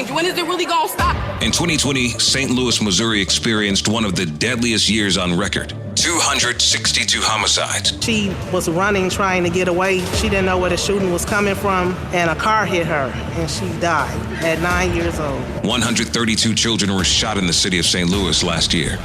change? When is it really gonna stop? In 2020, St. Louis, Missouri experienced one of the deadliest years on record. 262 homicides. She was running, trying to get away. She didn't know where the shooting was coming from, and a car hit her, and she died at 9 years old. 132 children were shot in the city of St. Louis last year.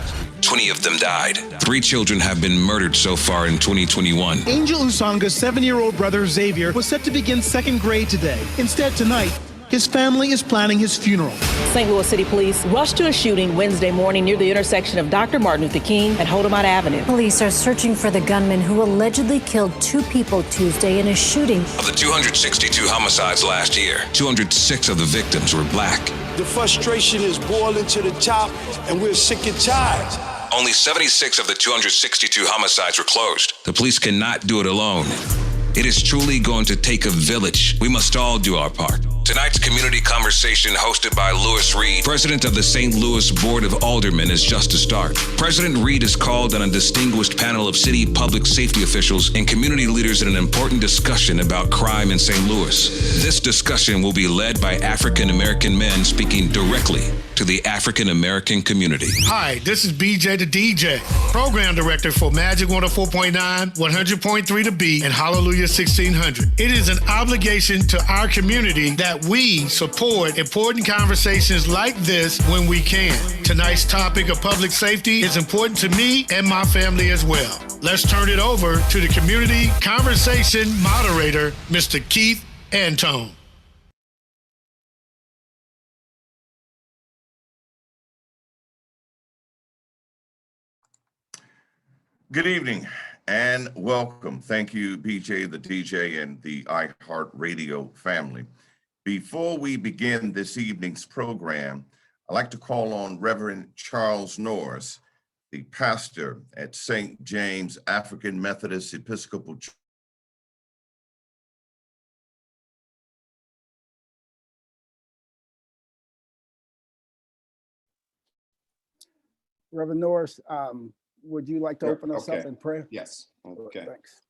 20 of them died. 3 children have been murdered so far in 2021. Angel Usanga's 7-year-old brother Xavier was set to begin 2nd grade today. Instead, tonight, his family is planning his funeral. St. Louis City Police rushed to a shooting Wednesday morning near the intersection of Dr. Martin Luther King and Holdemont Avenue. Police are searching for the gunman who allegedly killed 2 people Tuesday in a shooting. Of the 262 homicides last year, 206 of the victims were black. The frustration is boiling to the top, and we're sick and tired. Only 76 of the 262 homicides were closed. The police cannot do it alone. It is truly going to take a village. We must all do our part. Tonight's community conversation, hosted by Louis Reed, president of the St. Louis Board of Aldermen, is just a start. President Reed has called on a distinguished panel of city public safety officials and community leaders in an important discussion about crime in St. Louis. This discussion will be led by African-American men speaking directly to the African-American community. Hi, this is BJ the DJ, program director for Magic 104.9, 100.3 The Beat, and Hallelujah 1600. It is an obligation to our community that we support important conversations like this when we can. Tonight's topic of public safety is important to me and my family as well. Let's turn it over to the community conversation moderator, Mr. Keith Antone. Good evening and welcome. Thank you, BJ, the DJ, and the iHeartRadio family. Before we begin this evening's program, I'd like to call on Reverend Charles Norris, the pastor at St. James African Methodist Episcopal Church. Reverend Norris, would you like to open us up in prayer? Yes. Okay. Thanks.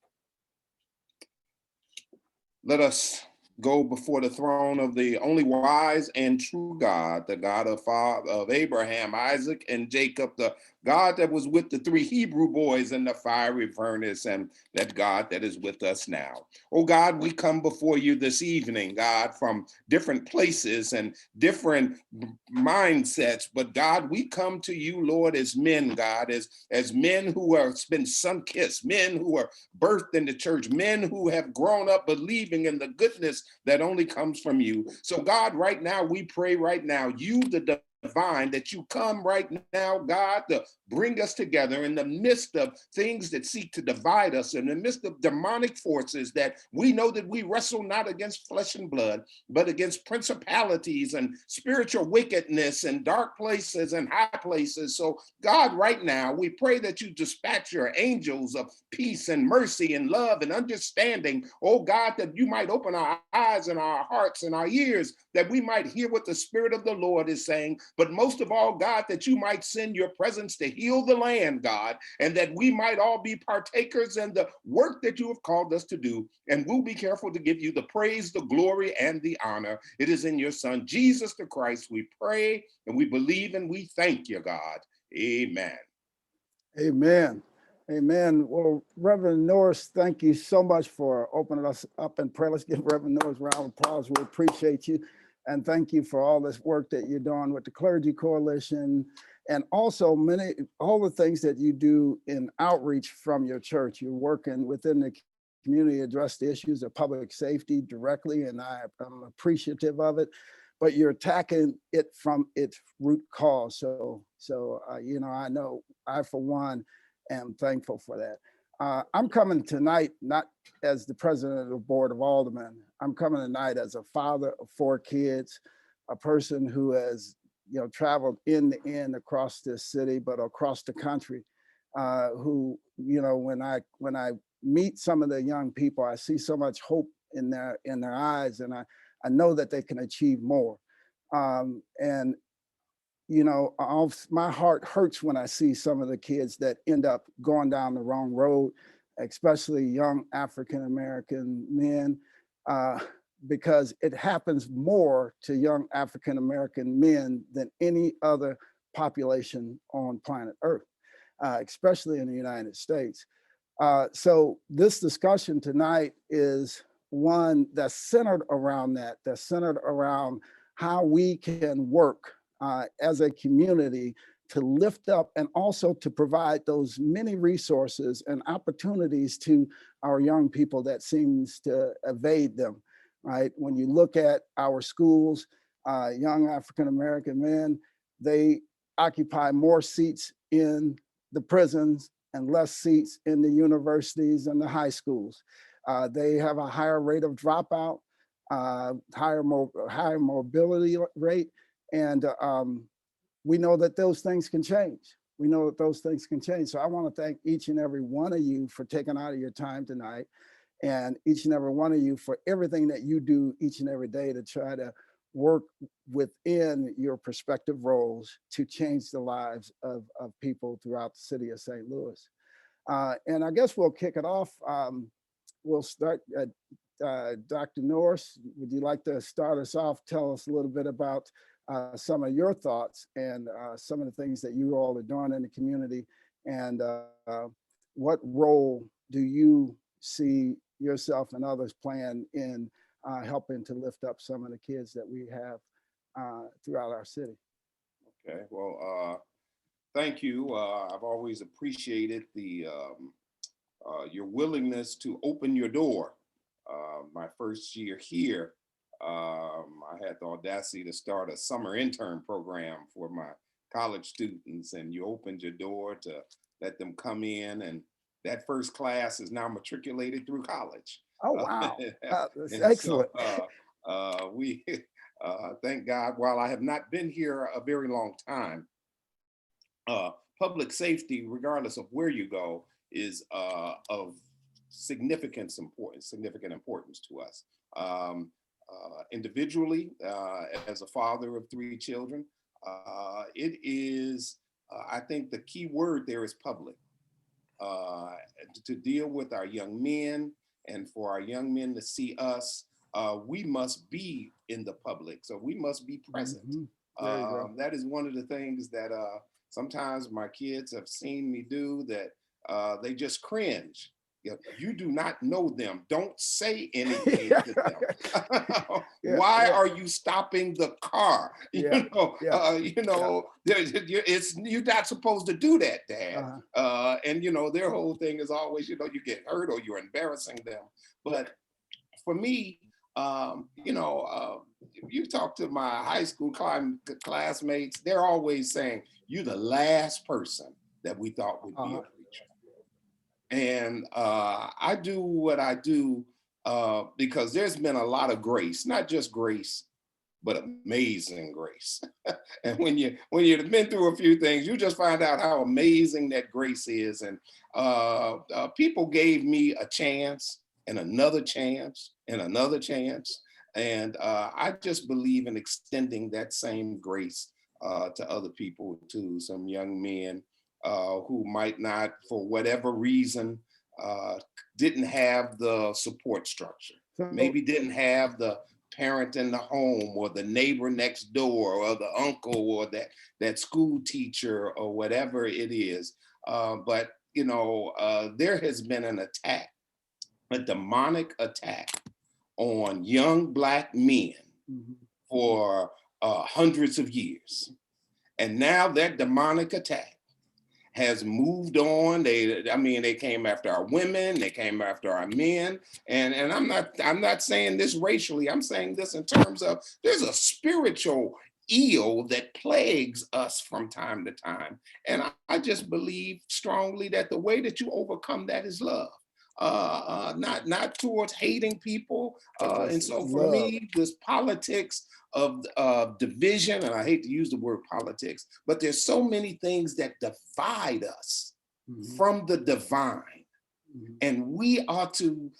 Let us go before the throne of the only wise and true God, the God of Abraham, Isaac, and Jacob, the God that was with the 3 Hebrew boys in the fiery furnace, and that God that is with us now. Oh God, we come before you this evening, God, from different places and different mindsets, but God, we come to you, Lord, as men, God, as men who have been sun-kissed, men who are birthed in the church, men who have grown up believing in the goodness that only comes from you. So God, right now, we pray right now, you, the divine, that you come right now, God, to bring us together in the midst of things that seek to divide us, in the midst of demonic forces that we know that we wrestle not against flesh and blood, but against principalities and spiritual wickedness and dark places and high places. So God, right now, we pray that you dispatch your angels of peace and mercy and love and understanding, oh God, that you might open our eyes and our hearts and our ears, that we might hear what the Spirit of the Lord is saying. But most of all, God, that you might send your presence to heal the land, God, and that we might all be partakers in the work that you have called us to do. And we'll be careful to give you the praise, the glory, and the honor. It is in your Son, Jesus the Christ, we pray, and we believe, and we thank you, God. Amen. Amen. Amen. Well, Reverend Norris, thank you so much for opening us up in prayer. Let's give Reverend Norris a round of applause. We appreciate you. And thank you for all this work that you're doing with the Clergy Coalition, and also all the things that you do in outreach from your church. You're working within the community, address the issues of public safety directly, and I'm appreciative of it. But you're attacking it from its root cause. So you know, I know I, for one, am thankful for that. I'm coming tonight not as the president of the Board of Aldermen. I'm coming tonight as a father of 4 kids, a person who has, you know, traveled end to end across this city, but across the country. Who, you know, when I meet some of the young people, I see so much hope in their eyes, and I know that they can achieve more. And you know, my heart hurts when I see some of the kids that end up going down the wrong road, especially young African-American men. because it happens more to young African-American men than any other population on planet Earth, especially in the United States. So this discussion tonight is one that's centered around that, that's centered around how we can work as a community to lift up and also to provide those many resources and opportunities to our young people that seems to evade them, right? When you look at our schools, young African-American men, they occupy more seats in the prisons and less seats in the universities and the high schools. They have a higher rate of dropout, higher mobility rate, and we know that those things can change. We know that those things can change. So I want to thank each and every one of you for taking out of your time tonight, and each and every one of you for everything that you do each and every day to try to work within your prospective roles to change the lives of people throughout the city of St. Louis. And I guess we'll kick it off. We'll start at Dr. Norris. Would you like to start us off? Tell us a little bit about some of your thoughts and some of the things that you all are doing in the community, and what role do you see yourself and others playing in helping to lift up some of the kids that we have throughout our city? Okay, well, thank you. I've always appreciated your willingness to open your door. My first year here, I had the audacity to start a summer intern program for my college students, and you opened your door to let them come in, and that first class is now matriculated through college. Oh, wow. That's excellent. So, we thank God, while I have not been here a very long time, public safety, regardless of where you go, is of significant importance to us. Individually, as a father of 3 children, it is, I think the key word there is public. To deal with our young men and for our young men to see us, we must be in the public, so we must be present. That is one of the things that sometimes my kids have seen me do that they just cringe. You do not know them. Don't say anything to them. Why are you stopping the car? You're not supposed to do that, Dad. And their whole thing is always, you get hurt or you're embarrassing them. But for me, if you talk to my high school classmates, they're always saying, you're the last person that we thought would be a preacher. And I do what I do because there's been a lot of grace, not just grace, but amazing grace. And when you've been through a few things, you just find out how amazing that grace is. And people gave me a chance and another chance and another chance. And I just believe in extending that same grace to other people, to some young men who might not, for whatever reason, didn't have the support structure. Maybe didn't have the parent in the home or the neighbor next door or the uncle or that school teacher or whatever it is. But there has been an attack, a demonic attack on young Black men for hundreds of years. And now that demonic attack has moved on. They came after our women, they came after our men. And I'm not saying this racially, I'm saying this in terms of there's a spiritual ill that plagues us from time to time. And I just believe strongly that the way that you overcome that is love. Not towards hating people. And so for me, this politics of division, and I hate to use the word politics, but there's so many things that divide us from the divine. And we ought to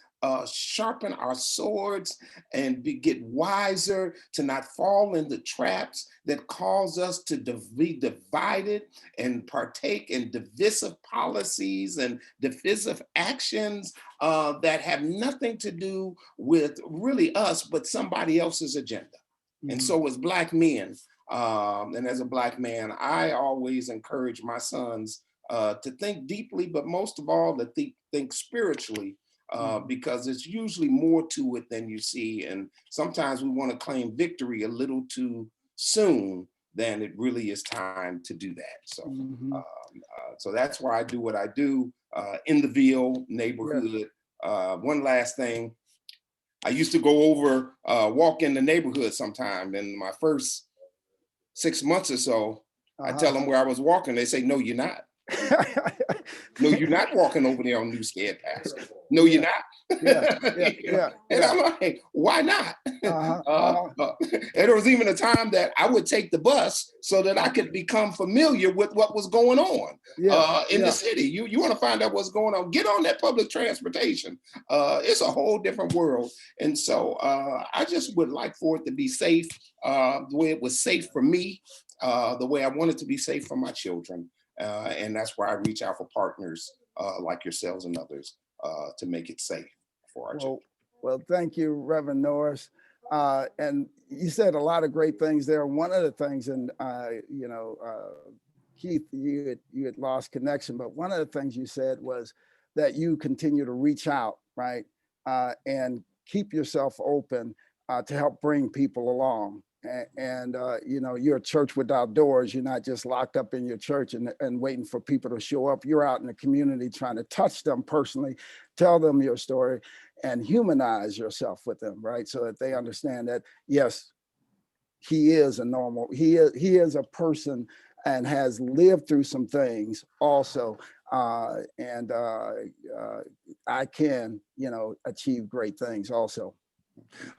sharpen our swords and get wiser, to not fall in the traps that cause us to be divided and partake in divisive policies and divisive actions that have nothing to do with really us, but somebody else's agenda. Mm-hmm. And so as Black men, and as a Black man, I always encourage my sons to think deeply, but most of all, to think spiritually, because it's usually more to it than you see. And sometimes we want to claim victory a little too soon than it really is time to do that. So, so that's why I do what I do in the Ville neighborhood. One last thing, I used to go over, walk in the neighborhood sometime. In my first 6 months or so, I tell them where I was walking. They say, "No, you're not." No, you're not walking over there on New Scared Pastor. No, you're not. And I'm like, why not? And there was even a time that I would take the bus so that I could become familiar with what was going on in the city. You want to find out what's going on, get on that public transportation. It's a whole different world. And so I just would like for it to be safe, the way it was safe for me, the way I want it to be safe for my children. And that's why I reach out for partners like yourselves and others to make it safe for our children. Well, thank you, Reverend Norris. And you said a lot of great things there. One of the things, and Keith, you had lost connection, but one of the things you said was that you continue to reach out, right? And keep yourself open to help bring people along. And you're a church without doors. You're not just locked up in your church and waiting for people to show up. You're out in the community trying to touch them personally, tell them your story, and humanize yourself with them, right? So that they understand that, yes, he is he is a person and has lived through some things also. And I can, achieve great things also.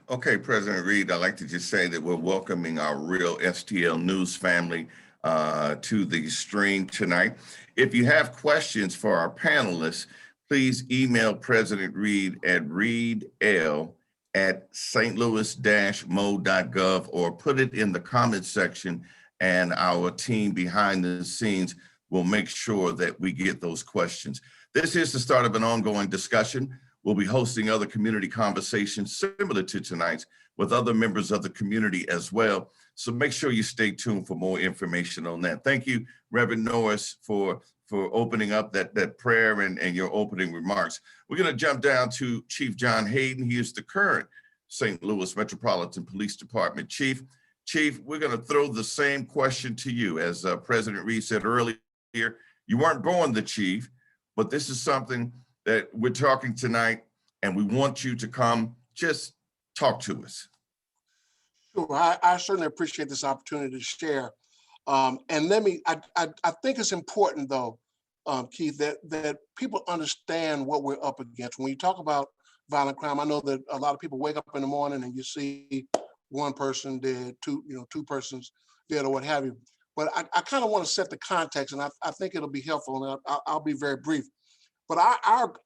Okay, President Reed, I'd like to just say that we're welcoming our real STL News family to the stream tonight. If you have questions for our panelists, please email President Reed at reedl@stlouis-mo.gov or put it in the comments section, and our team behind the scenes will make sure that we get those questions. This is the start of an ongoing discussion. We'll be hosting other community conversations similar to tonight's with other members of the community as well. So make sure you stay tuned for more information on that. Thank you, Reverend Norris, for opening up that prayer and your opening remarks. We're going to jump down to Chief John Hayden. He is the current St. Louis Metropolitan Police Department Chief. Chief, we're going to throw the same question to you. As President Reed said earlier, you weren't born the chief, but this is something that we're talking tonight, and we want you to come just talk to us. Sure, I certainly appreciate this opportunity to share. And I think it's important though, Keith, that people understand what we're up against. When you talk about violent crime, I know that a lot of people wake up in the morning and you see one person dead, two persons dead or what have you. But I kind of want to set the context, and I think it'll be helpful, and I'll be very brief. But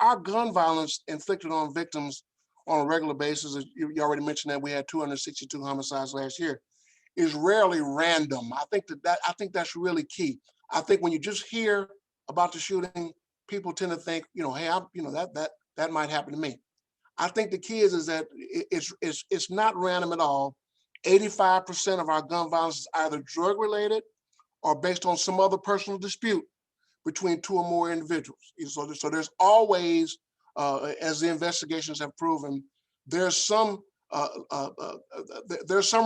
our gun violence inflicted on victims on a regular basis, you already mentioned that we had 262 homicides last year, is rarely random. I think that's really key. I think when you just hear about the shooting, people tend to think, hey, that might happen to me. I think the key is that it's not random at all. 85% of our gun violence is either drug related or based on some other personal dispute between two or more individuals. So there's always, as the investigations have proven, there's some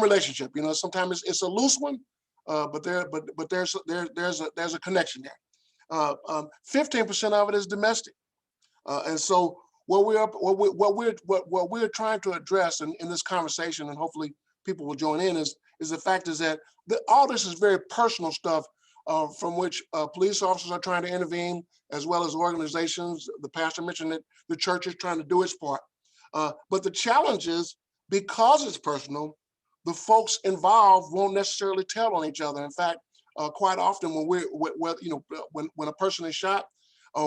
relationship. Sometimes it's a loose one, but there's a connection there. 15% of it is domestic, and so what we're trying to address in this conversation, and hopefully people will join in, is the fact is that all this is very personal stuff. From which police officers are trying to intervene, as well as organizations. The pastor mentioned that the church is trying to do its part. But the challenge is, because it's personal, the folks involved won't necessarily tell on each other. In fact, quite often when a person is shot,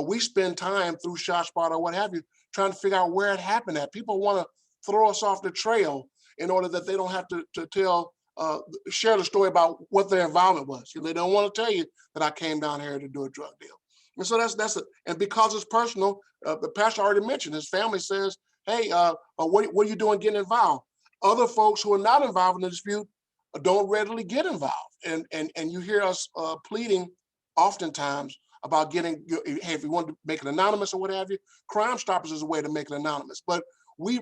we spend time through ShotSpot or what have you, trying to figure out where it happened at. People want to throw us off the trail in order that they don't have to share the story about what their involvement was. They don't want to tell you that I came down here to do a drug deal. And so that's it. And because it's personal, the pastor already mentioned, his family says, hey, what are you doing getting involved? Other folks who are not involved in the dispute don't readily get involved. And you hear us pleading oftentimes about getting, hey, if you want to make it anonymous or what have you, Crime Stoppers is a way to make it anonymous. But we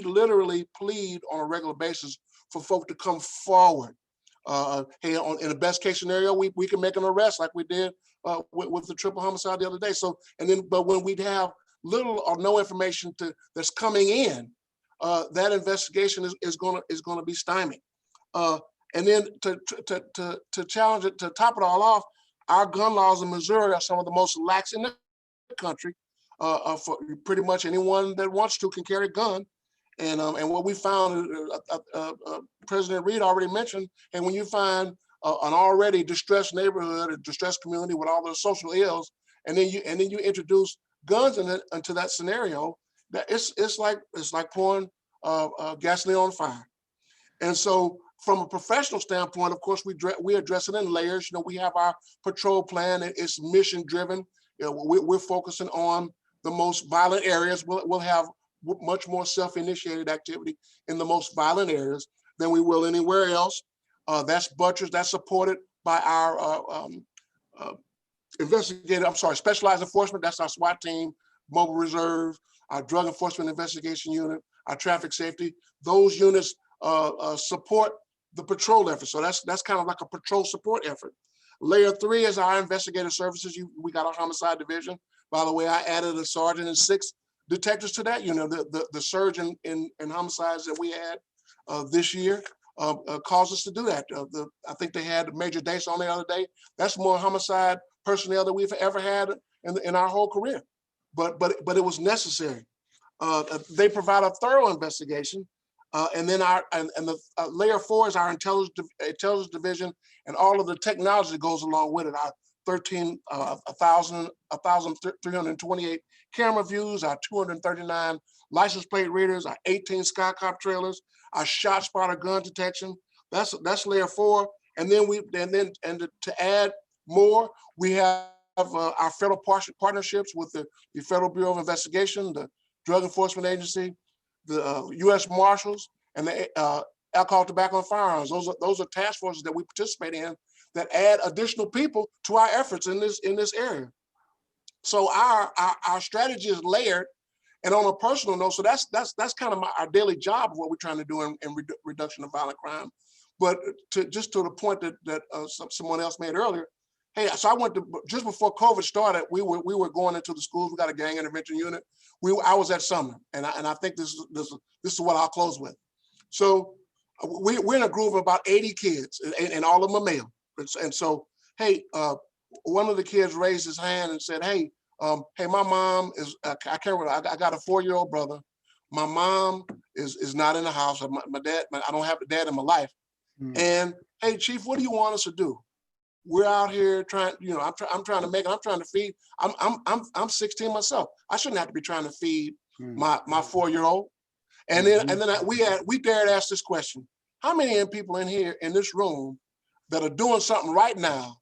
literally plead on a regular basis for folk to come forward. Hey, in the best case scenario, we can make an arrest like we did with the triple homicide the other day. So, but when we'd have little or no information that's coming in, that investigation is going to be stymied. And then to challenge it, to top it all off, our gun laws in Missouri are some of the most lax in the country. For pretty much anyone that wants to can carry a gun. And what we found, President Reed already mentioned, and when you find an already distressed neighborhood, a distressed community with all those social ills, and then you introduce guns into that scenario, that it's like pouring gasoline on fire. And so, from a professional standpoint, of course, we address it in layers. We have our patrol plan. It's mission driven. We're focusing on the most violent areas. We'll have much more self-initiated activity in the most violent areas than we will anywhere else. That's buttressed, that's supported by our specialized enforcement. That's our SWAT team, mobile reserve, our drug enforcement investigation unit, our traffic safety. Those units support the patrol effort. So that's kind of like a patrol support effort. Layer 3 is our investigative services. We got our homicide division. By the way, I added a sergeant and 6 detectives to that. The surge in homicides that we had this year caused us to do that. I think they had Major Dace on the other day. That's more homicide personnel than we've ever had in our whole career. But it was necessary. They provide a thorough investigation. And then the layer 4 is our intelligence division and all of the technology that goes along with it. Our 1,328 camera views, our 239 license plate readers, our 18 Skycop trailers, our shot spotter gun detection. That's layer 4. And then to add more, we have our federal partnerships with the Federal Bureau of Investigation, the Drug Enforcement Agency, the U.S. Marshals, and the Alcohol, Tobacco, and Firearms. Those are task forces that we participate in that add additional people to our efforts in this area. So our strategy is layered, and on a personal note, so that's kind of our daily job of what we're trying to do in reduction of violent crime. But to the point that someone else made earlier, hey, so I went to, just before COVID started, we were going into the schools. We got a gang intervention unit. I was at Sumner, and I think this is what I'll close with. So we're in a group of about 80 kids, and all of them are male. And so, hey, one of the kids raised his hand and said, hey, my mom is, I can't remember, I got a 4-year-old brother. My mom is not in the house. My dad, I don't have a dad in my life. And hey, Chief, what do you want us to do? We're out here trying, I'm trying to make it, I'm trying to feed, I'm 16 myself. I shouldn't have to be trying to feed my 4-year-old. And then we dared ask this question: how many people in here in this room that are doing something right now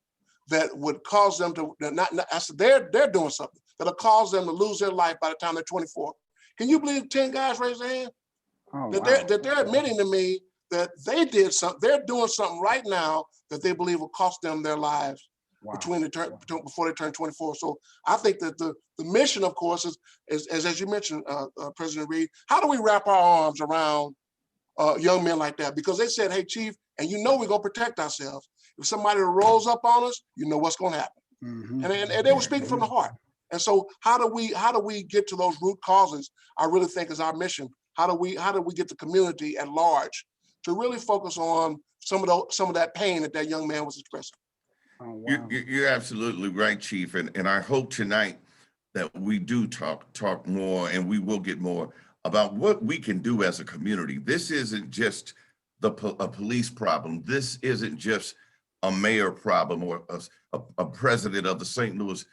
that would cause them to they're doing something that'll cause them to lose their life by the time they're 24? Can you believe 10 guys raised their hand? Oh, that they're admitting to me that they did something, they're doing something right now that they believe will cost them their lives before they turn 24. So I think that the mission, of course, is as you mentioned, President Reed, how do we wrap our arms around young men like that? Because they said, hey, Chief, and we're gonna protect ourselves. If somebody rolls up on us, you know what's gonna happen. And they were speaking from the heart. And so how do we get to those root causes? I really think is our mission. How do we get the community at large to really focus on some of that pain that young man was expressing? Oh, wow. You're absolutely right, Chief. And I hope tonight that we do talk more, and we will get more about what we can do as a community. This isn't just a police problem. This isn't just a mayor problem or a president of the St. Louis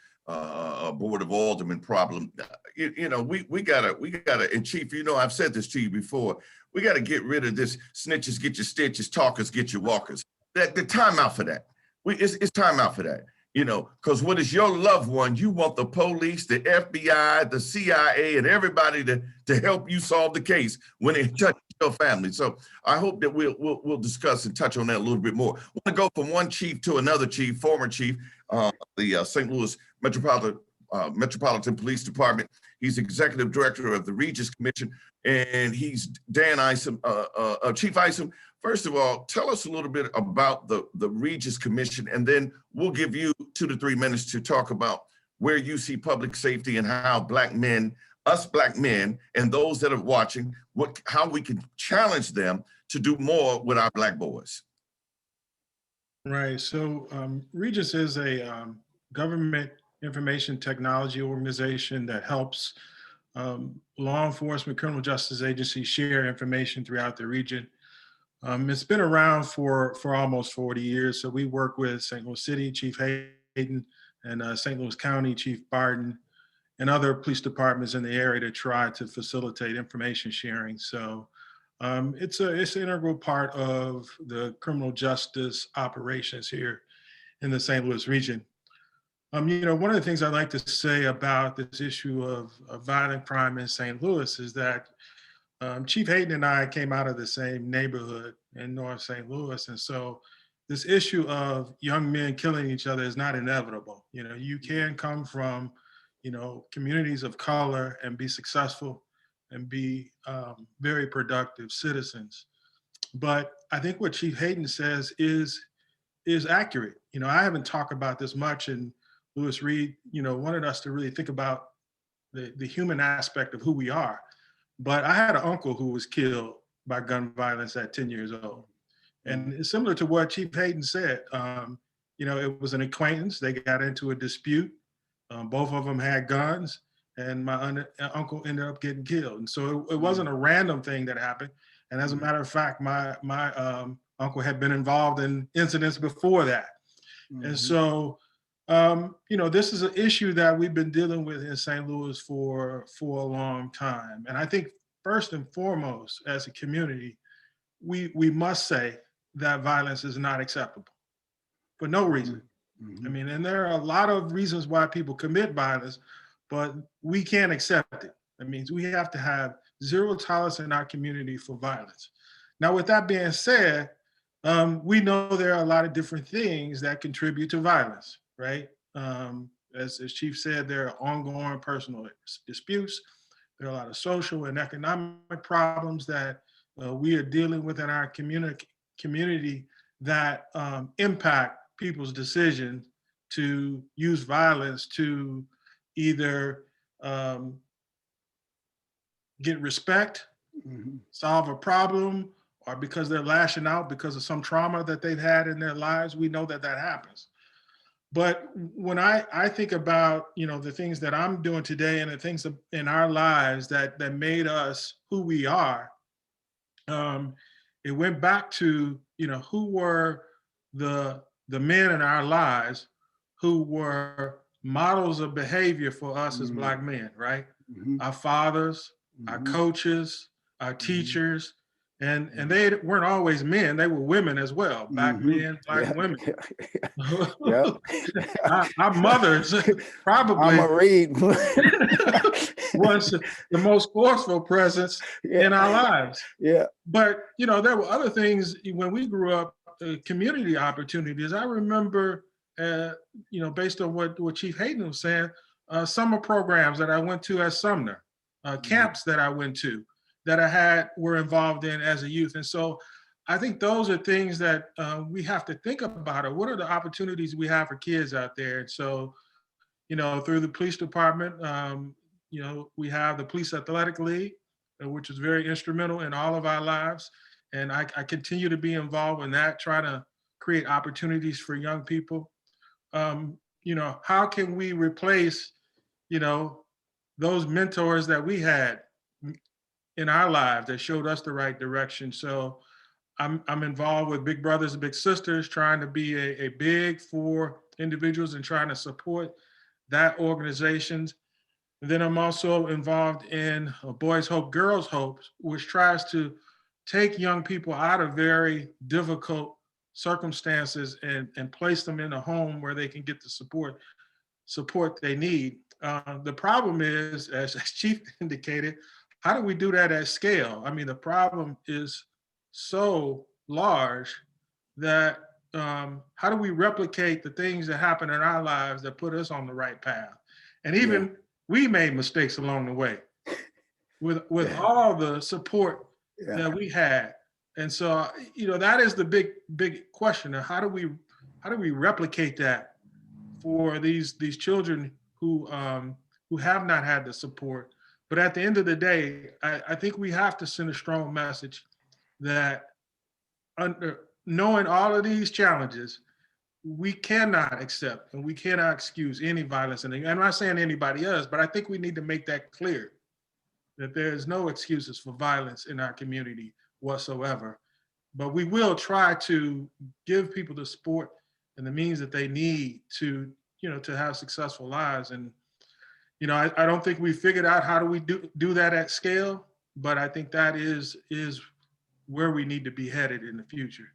Board of Aldermen problem. We gotta, and Chief, I've said this to you before, we gotta get rid of this snitches get your stitches, talkers get your walkers. The time out for that. It's time out for that. Because what is your loved one, you want the police, the FBI, the CIA, and everybody to help you solve the case when it touches your family. So I hope that we'll discuss and touch on that a little bit more. I want to go from one chief to another chief, former chief, the St. Louis Metropolitan Police Department. He's executive director of the Regis Commission, and he's Dan Isom, Chief Isom. First of all, tell us a little bit about the Regis Commission, and then we'll give you 2 to 3 minutes to talk about where you see public safety and how black men, and those that are watching, how we can challenge them to do more with our black boys. Right. So Regis is a government information technology organization that helps law enforcement, criminal justice agencies share information throughout the region. It's been around for almost 40 years. So we work with St. Louis City, Chief Hayden, and St. Louis County, Chief Barton, and other police departments in the area to try to facilitate information sharing. So it's an integral part of the criminal justice operations here in the St. Louis region. One of the things I'd like to say about this issue of violent crime in St. Louis is that Chief Hayden and I came out of the same neighborhood in North St. Louis. And so this issue of young men killing each other is not inevitable. You can come from, communities of color and be successful and be very productive citizens. But I think what Chief Hayden says is accurate. I haven't talked about this much, and Louis Reed, wanted us to really think about the human aspect of who we are. But I had an uncle who was killed by gun violence at 10 years old. And it's similar to what Chief Hayden said. It was an acquaintance. They got into a dispute. Both of them had guns, and my uncle ended up getting killed. And so it wasn't a random thing that happened. And as a matter of fact, my uncle had been involved in incidents before that. Mm-hmm. And so, this is an issue that we've been dealing with in St. Louis for a long time. And I think first and foremost, as a community, we must say that violence is not acceptable for no reason. Mm-hmm. And there are a lot of reasons why people commit violence, but we can't accept it. That means we have to have zero tolerance in our community for violence. Now, with that being said, we know there are a lot of different things that contribute to violence. Right? As Chief said, there are ongoing personal disputes. There are a lot of social and economic problems that we are dealing with in our community that impact people's decision to use violence to either get respect, mm-hmm. solve a problem, or because they're lashing out because of some trauma that they've had in their lives. We know that happens. But when I think about, the things that I'm doing today and the things in our lives that made us who we are, it went back to, who were the men in our lives who were models of behavior for us mm-hmm. as Black men, right? Mm-hmm. Our fathers, mm-hmm. our coaches, our teachers, and they weren't always men, they were women as well, Black mm-hmm. men, Black women. Our mothers probably was the most forceful presence in our lives. Yeah. But, there were other things when we grew up, community opportunities. I remember, based on what Chief Hayden was saying, summer programs that I went to at Sumner, camps that I went to, that were involved in as a youth. And so I think those are things that we have to think about. What are the opportunities we have for kids out there? And so, through the police department, we have the Police Athletic League, which is very instrumental in all of our lives. And I continue to be involved in that, trying to create opportunities for young people. How can we replace, those mentors that we had in our lives that showed us the right direction? So I'm involved with Big Brothers and Big Sisters, trying to be a big for individuals and trying to support that organizations. And then I'm also involved in Boys Hope, Girls Hope, which tries to take young people out of very difficult circumstances and place them in a home where they can get the support they need. The problem is, as Chief indicated, how do we do that at scale? I mean, the problem is so large that how do we replicate the things that happen in our lives that put us on the right path? And even we made mistakes along the way with all the support that we had. And so, that is the big question of how do we replicate that for these children who have not had the support. But at the end of the day, I think we have to send a strong message that knowing all of these challenges, we cannot accept and we cannot excuse any violence. And I'm not saying anybody else, but I think we need to make that clear that there is no excuses for violence in our community whatsoever. But we will try to give people the support and the means that they need to have successful lives. And I don't think we figured out how do we do that at scale, but I think that is where we need to be headed in the future.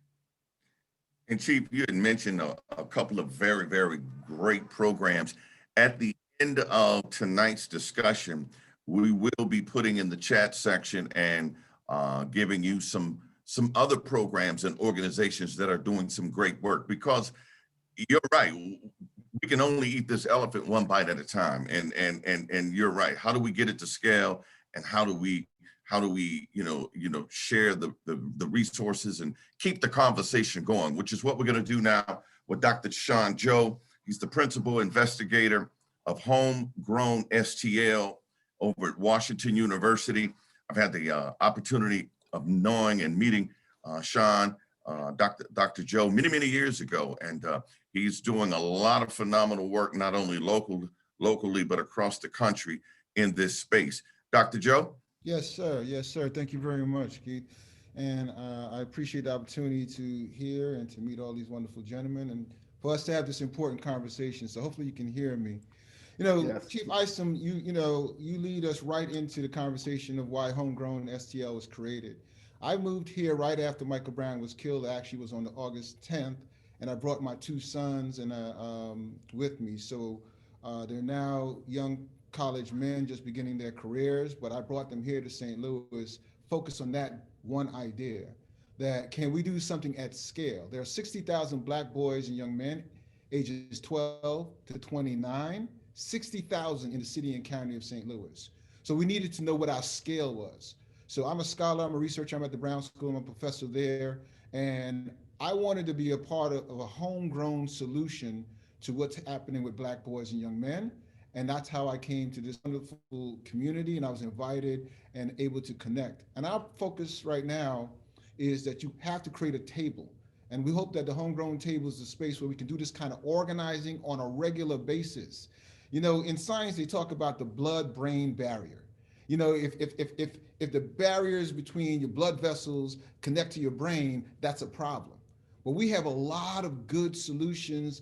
And Chief, you had mentioned a couple of very, very great programs. At the end of tonight's discussion, we will be putting in the chat section and giving you some other programs and organizations that are doing some great work, because you're right. We can only eat this elephant one bite at a time. And you're right. How do we get it to scale, and how do we share the resources and keep the conversation going, which is what we're going to do now with Dr. Sean Joe. He's the principal investigator of Homegrown Stl over at Washington University. I've had the opportunity of knowing and meeting Sean, Dr. Joe, many years ago, and he's doing a lot of phenomenal work, not only locally, but across the country in this space. Dr. Joe? Yes, sir. Yes, sir. Thank you very much, Keith. And I appreciate the opportunity to hear and to meet all these wonderful gentlemen and for us to have this important conversation. So hopefully you can hear me. Yes. Chief Isom, you lead us right into the conversation of why Homegrown Stl was created. I moved here right after Michael Brown was killed. Actually, was on August 10th, and I brought my two sons with me. So they're now young college men just beginning their careers, but I brought them here to St. Louis, focus on that one idea, that can we do something at scale? There are 60,000 Black boys and young men ages 12 to 29, 60,000 in the city and county of St. Louis. So we needed to know what our scale was. So I'm a scholar, I'm a researcher, I'm at the Brown School, I'm a professor there, and I wanted to be a part of a homegrown solution to what's happening with Black boys and young men. And that's how I came to this wonderful community, and I was invited and able to connect. And our focus right now is that you have to create a table. And we hope that the Homegrown Table is the space where we can do this kind of organizing on a regular basis. In science, they talk about the blood-brain barrier. If the barriers between your blood vessels connect to your brain, that's a problem. But we have a lot of good solutions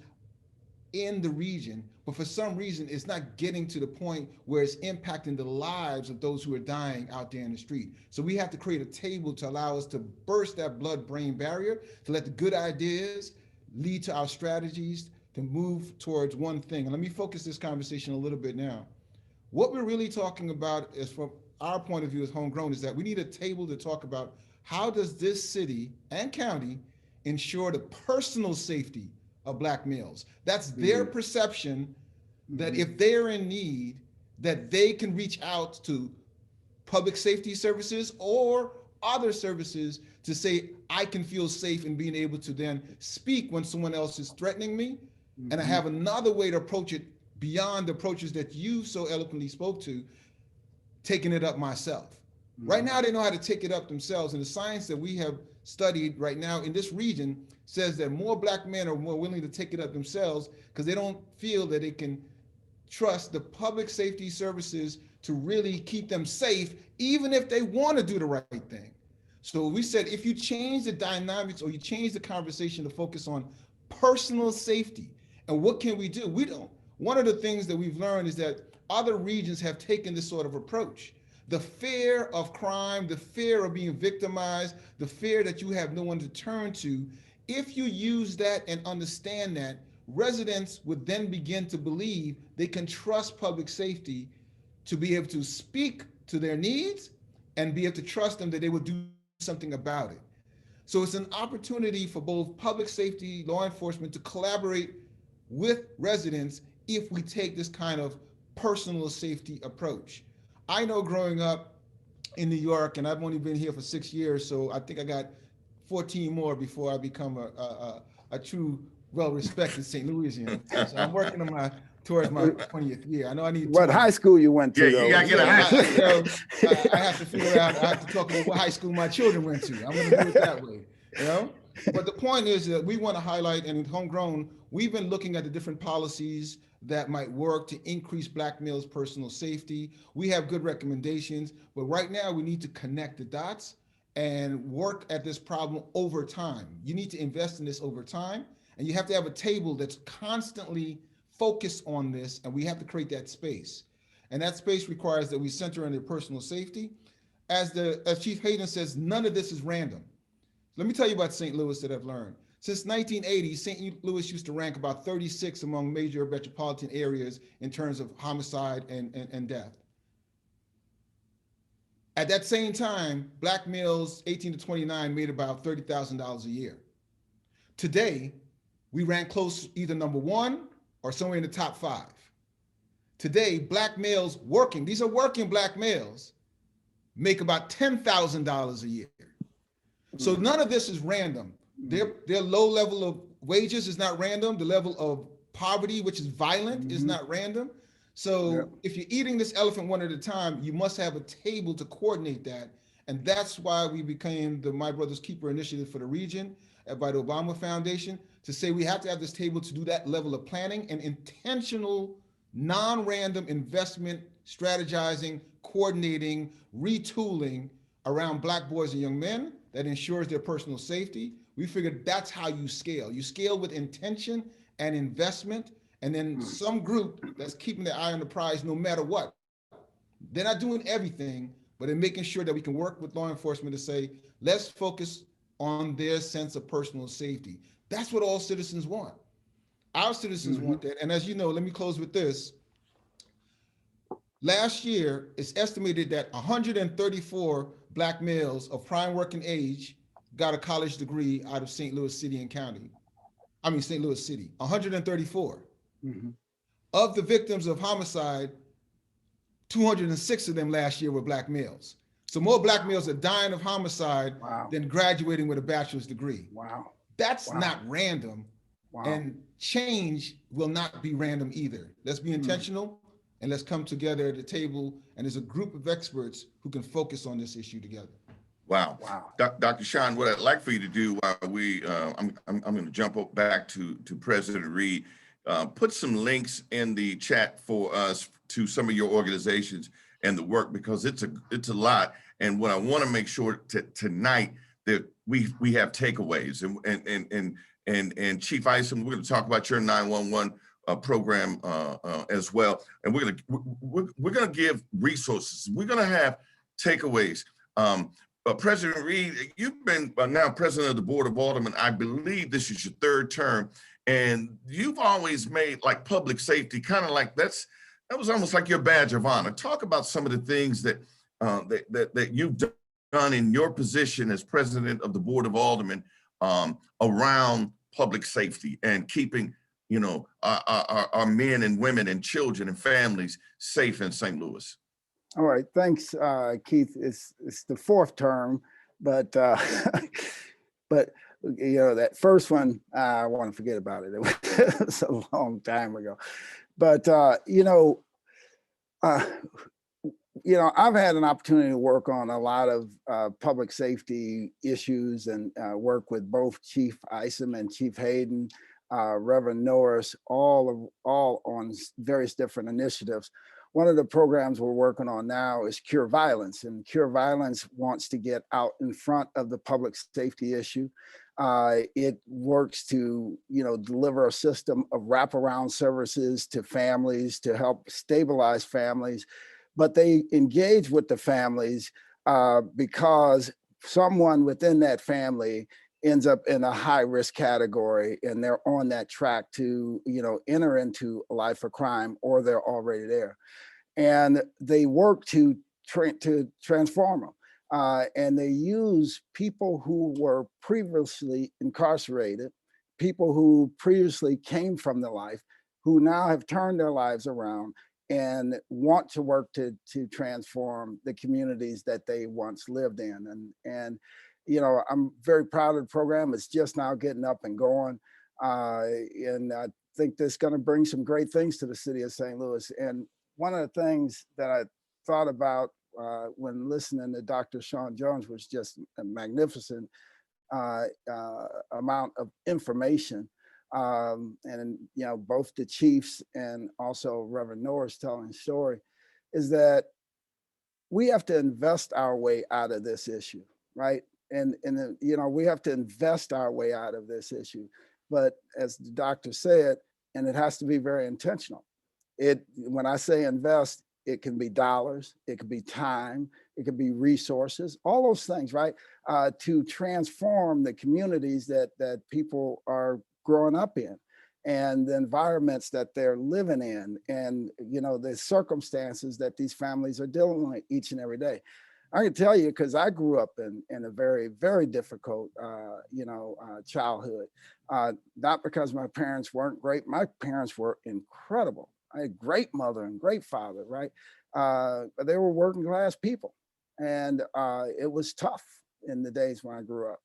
in the region, but for some reason, it's not getting to the point where it's impacting the lives of those who are dying out there in the street. So we have to create a table to allow us to burst that blood-brain barrier, to let the good ideas lead to our strategies to move towards one thing. And let me focus this conversation a little bit now. What we're really talking about is, from our point of view as Homegrown, is that we need a table to talk about how does this city and county ensure the personal safety of Black males. That's their perception that if they're in need, that they can reach out to public safety services or other services to say, I can feel safe in being able to then speak when someone else is threatening me. And I have another way to approach it beyond the approaches that you so eloquently spoke to, taking it up myself. Right now, they know how to take it up themselves. And the science that we have studied right now in this region says that more Black men are more willing to take it up themselves because they don't feel that they can trust the public safety services to really keep them safe, even if they want to do the right thing. So we said, if you change the dynamics or you change the conversation to focus on personal safety, and what can we do? one of the things that we've learned is that other regions have taken this sort of approach. The fear of crime, the fear of being victimized, the fear that you have no one to turn to, if you use that and understand that, residents would then begin to believe they can trust public safety to be able to speak to their needs and be able to trust them that they will do something about it. So it's an opportunity for both public safety, law enforcement to collaborate with residents if we take this kind of personal safety approach. I know growing up in New York, and I've only been here for 6 years, so I think I got 14 more before I become a true, well-respected St. Louisian. So I'm working on towards my 20th year. I know I need. What high school you went to? Yeah, though? you gotta get a high school. I have to figure out. I have to talk about what high school my children went to. I'm going to do it that way, you know. But the point is that we want to highlight, and in Homegrown, we've been looking at the different policies that might work to increase Black males' personal safety. We have good recommendations, but right now we need to connect the dots and work at this problem over time. You need to invest in this over time, and you have to have a table that's constantly focused on this, and we have to create that space. And that space requires that we center on their personal safety. As Chief Hayden says, none of this is random. Let me tell you about St. Louis that I've learned. Since 1980, St. Louis used to rank about 36 among major metropolitan areas in terms of homicide and death. At that same time, Black males 18 to 29 made about $30,000 a year. Today, we rank close, either number 1 or somewhere in the top 5. Today, Black males working, these are working Black males, make about $10,000 a year. So none of this is random. Their low level of wages is not random. The level of poverty, which is violent, is not random. So if you're eating this elephant one at a time, you must have a table to coordinate that. And that's why we became the My Brother's Keeper initiative for the region by the Obama Foundation, to say we have to have this table to do that level of planning and intentional, non-random investment, strategizing, coordinating, retooling around Black boys and young men that ensures their personal safety. We figured that's how you scale. You scale with intention and investment, and then some group that's keeping their eye on the prize no matter what. They're not doing everything, but they're making sure that we can work with law enforcement to say, let's focus on their sense of personal safety. That's what all citizens want. Our citizens want that. And as you know, let me close with this. Last year, it's estimated that 134 Black males of prime working age got a college degree out of St. Louis City and County. I mean, St. Louis City, 134. Of the victims of homicide, 206 of them last year were Black males. So more Black males are dying of homicide than graduating with a bachelor's degree. That's not random. And change will not be random either. Let's be intentional and let's come together at the table. And there's a group of experts who can focus on this issue together. Wow. Dr. Sean, what I'd like for you to do while I'm going to jump back to President Reed, put some links in the chat for us to some of your organizations and the work, because it's a lot. And what I want to make sure tonight that we have takeaways, and Chief Isom, we're going to talk about your 911 program as well, and we're going to give resources. We're going to have takeaways. President Reed, you've been now president of the Board of Aldermen. I believe this is your 3rd term, and you've always made like public safety kind of like that was almost like your badge of honor. Talk about some of the things that you've done in your position as president of the Board of Aldermen around public safety and keeping, our men and women and children and families safe in St. Louis. All right, thanks, Keith. It's the 4th term, but that first one, I want to forget about it. It was a long time ago. But I've had an opportunity to work on a lot of public safety issues and work with both Chief Isom and Chief Hayden, Reverend Norris, all on various different initiatives. one of the programs we're working on now is Cure Violence, and Cure Violence wants to get out in front of the public safety issue. It works to, deliver a system of wraparound services to families to help stabilize families, but they engage with the families because someone within that family ends up in a high risk category and they're on that track to, enter into a life of crime, or they're already there. And they work to transform them. And they use people who were previously incarcerated, people who previously came from the life, who now have turned their lives around and want to work to transform the communities that they once lived in. And I'm very proud of the program. It's just now getting up and going. And I think that's going to bring some great things to the city of St. Louis. And one of the things that I thought about when listening to Dr. Sean Jones was just a magnificent amount of information. And both the chiefs and also Reverend Norris telling the story, is that we have to invest our way out of this issue, right? And we have to invest our way out of this issue. But as the doctor said, and it has to be very intentional. When I say invest, it can be dollars, it could be time, it could be resources, all those things, right? To transform the communities that people are growing up in, and the environments that they're living in, and the circumstances that these families are dealing with each and every day. I can tell you, because I grew up in a very, very difficult, childhood. Not because my parents weren't great. My parents were incredible. I had a great mother and great father, right? But they were working class people. And it was tough in the days when I grew up.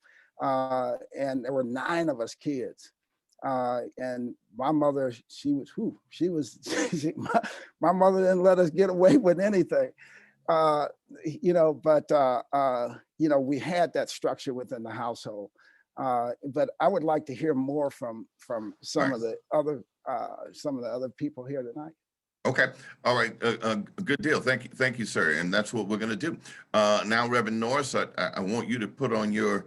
And there were 9 of us kids. And my mother, my mother didn't let us get away with anything. But we had that structure within the household. But I would like to hear more from some of the other people here tonight. Okay. All right. Good deal. Thank you, sir. And that's what we're going to do. Now, Reverend Norris, I want you to put on your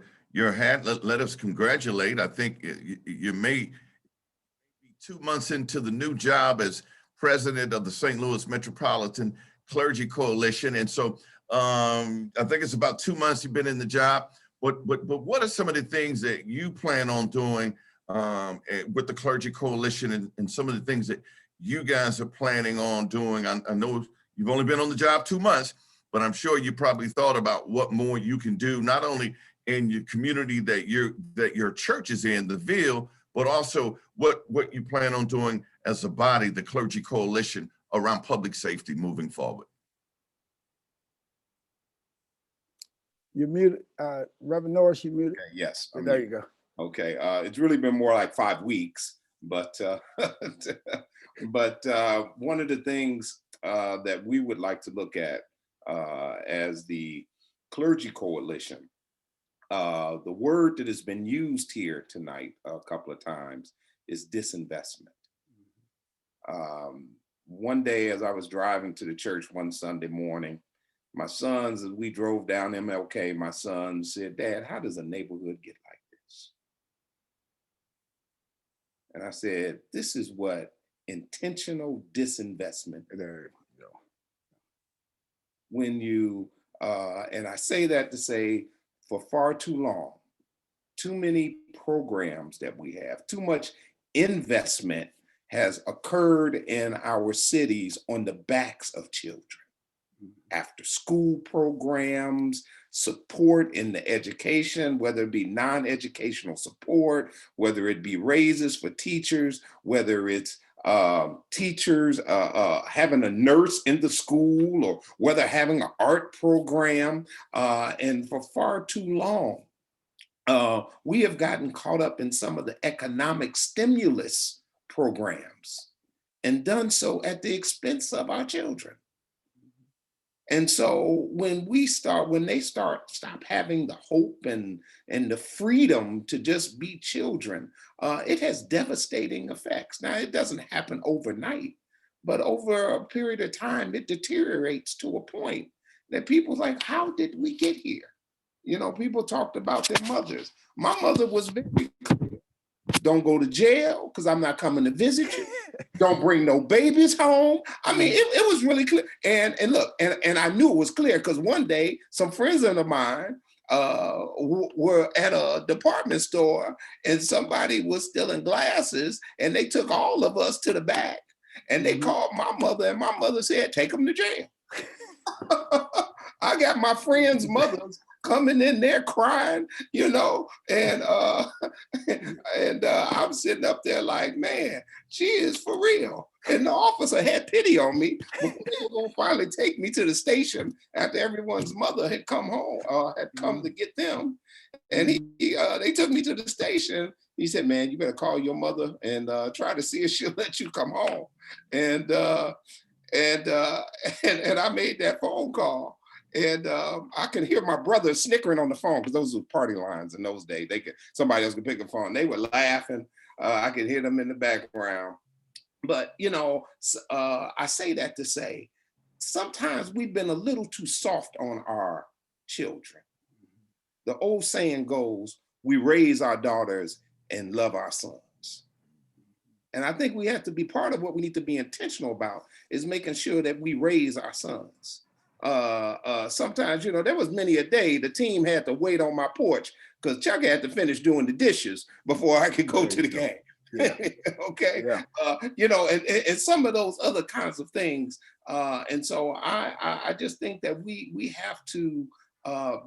hat. Let us congratulate. I think you may be 2 months into the new job as president of the St. Louis Metropolitan Clergy Coalition. And so I think it's about 2 months you've been in the job. But what are some of the things that you plan on doing with the Clergy Coalition, and some of the things that you guys are planning on doing? I know you've only been on the job 2 months, but I'm sure you probably thought about what more you can do, not only in your community that your church is in, the Ville, but also what you plan on doing as a body, the Clergy Coalition, around public safety moving forward. You're muted, Reverend Norris, you muted? Okay, yes. There you go. Okay, it's really been more like 5 weeks, but one of the things that we would like to look at as the Clergy Coalition, the word that has been used here tonight a couple of times is disinvestment. One day as I was driving to the church one Sunday morning, my sons, as we drove down MLK, my son said, "Dad, how does a neighborhood get like this?" And I said, this is what intentional disinvestment. There you go. When you, and I say that to say, for far too long, too many programs that we have, too much investment has occurred in our cities on the backs of children. After school programs, support in the education, whether it be non-educational support, whether it be raises for teachers, whether it's teachers having a nurse in the school, or whether having an art program. And for far too long, we have gotten caught up in some of the economic stimulus programs and done so at the expense of our children. And so when they stop having the hope and the freedom to just be children, it has devastating effects. Now, it doesn't happen overnight, But over a period of time, it deteriorates to a point that people's like, how did we get here? You know, people talked about their mothers. My mother was very clear. Don't go to jail because I'm not coming to visit you. Don't bring no babies home. I mean, it was really clear. And look, and I knew it was clear because one day some friends of mine were at a department store and somebody was stealing glasses and they took all of us to the back and they called my mother and my mother said, take them to jail. I got my friends' mothers coming in there crying, you know, and I'm sitting up there like, man, she is for real. And the officer had pity on me, but they were gonna finally take me to the station after everyone's mother had come home, had come to get them. And they took me to the station. He said, man, you better call your mother and try to see if she'll let you come home. And I made that phone call. And I could hear my brother snickering on the phone because those were party lines in those days. Somebody else could pick a phone. They were laughing. I could hear them in the background. But, you know, I say that to say, sometimes we've been a little too soft on our children. The old saying goes, we raise our daughters and love our sons. And I think we have to be part of what we need to be intentional about is making sure that we raise our sons. Sometimes, you know, there was many a day the team had to wait on my porch because Chuck had to finish doing the dishes before I could go to the game. Yeah. Okay. Yeah. You know, and some of those other kinds of things. And so I just think that we have to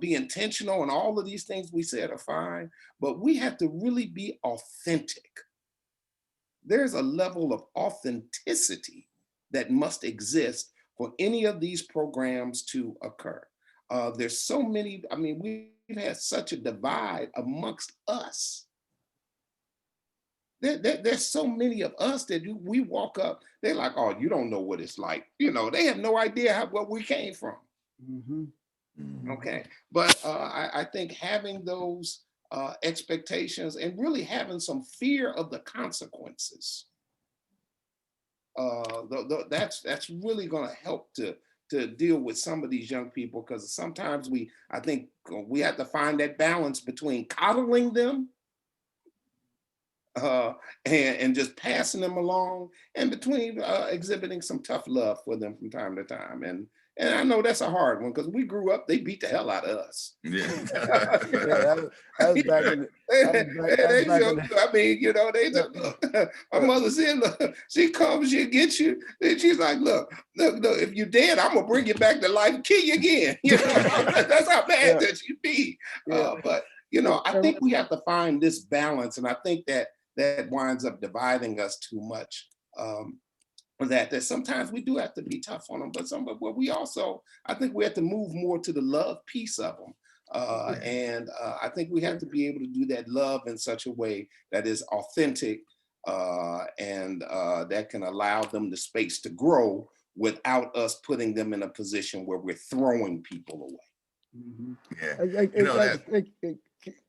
be intentional, and all of these things we said are fine, but we have to really be authentic. There's a level of authenticity that must exist for any of these programs to occur. There's so many, I mean, we've had such a divide amongst us. There's so many of us that we walk up, they're like, oh, you don't know what it's like. You know, they have no idea where we came from. Okay, but I think having those expectations and really having some fear of the consequences, that's really going to help to deal with some of these young people, because sometimes I think we have to find that balance between coddling them and just passing them along, and between exhibiting some tough love for them from time to time. And I know that's a hard one because we grew up, they beat the hell out of us. Yeah. That was back in I mean, you know, my mother said, look, she comes, she'll get you. And she's like, look, if you're dead, I'm gonna bring you back to life and kill you again. You know, that's how bad that you be. But, you know, I think we have to find this balance. And I think that winds up dividing us too much. That sometimes we do have to be tough on them, but we also, I think we have to move more to the love piece of them. And I think we have to be able to do that love in such a way that is authentic and that can allow them the space to grow without us putting them in a position where we're throwing people away. Yeah, you know,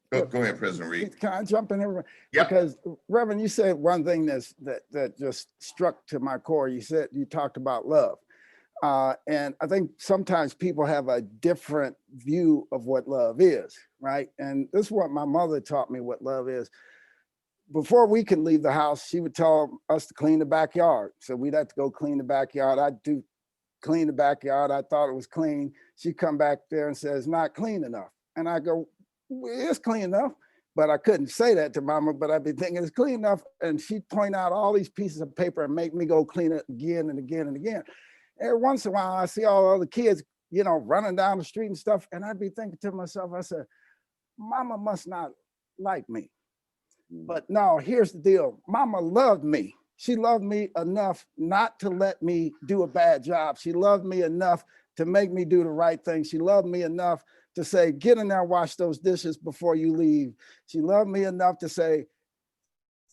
go ahead, President Reed. Can I jump in there? Yep. Because Reverend, you said one thing that just struck to my core. You talked about love. And I think sometimes people have a different view of what love is, right? And this is what my mother taught me what love is. Before we could leave the house, she would tell us to clean the backyard. So we'd have to go clean the backyard. I'd clean the backyard. I thought it was clean. She'd come back there and says, not clean enough. And I go, it's clean enough, but I couldn't say that to Mama, but I'd be thinking it's clean enough. And she'd point out all these pieces of paper and make me go clean it again and again and again. Every once in a while, I see all the other kids, you know, running down the street and stuff. And I'd be thinking to myself, I said, Mama must not like me. But no, here's the deal. Mama loved me. She loved me enough not to let me do a bad job. She loved me enough to make me do the right thing. She loved me enough to say, get in there, wash those dishes before you leave. She loved me enough to say,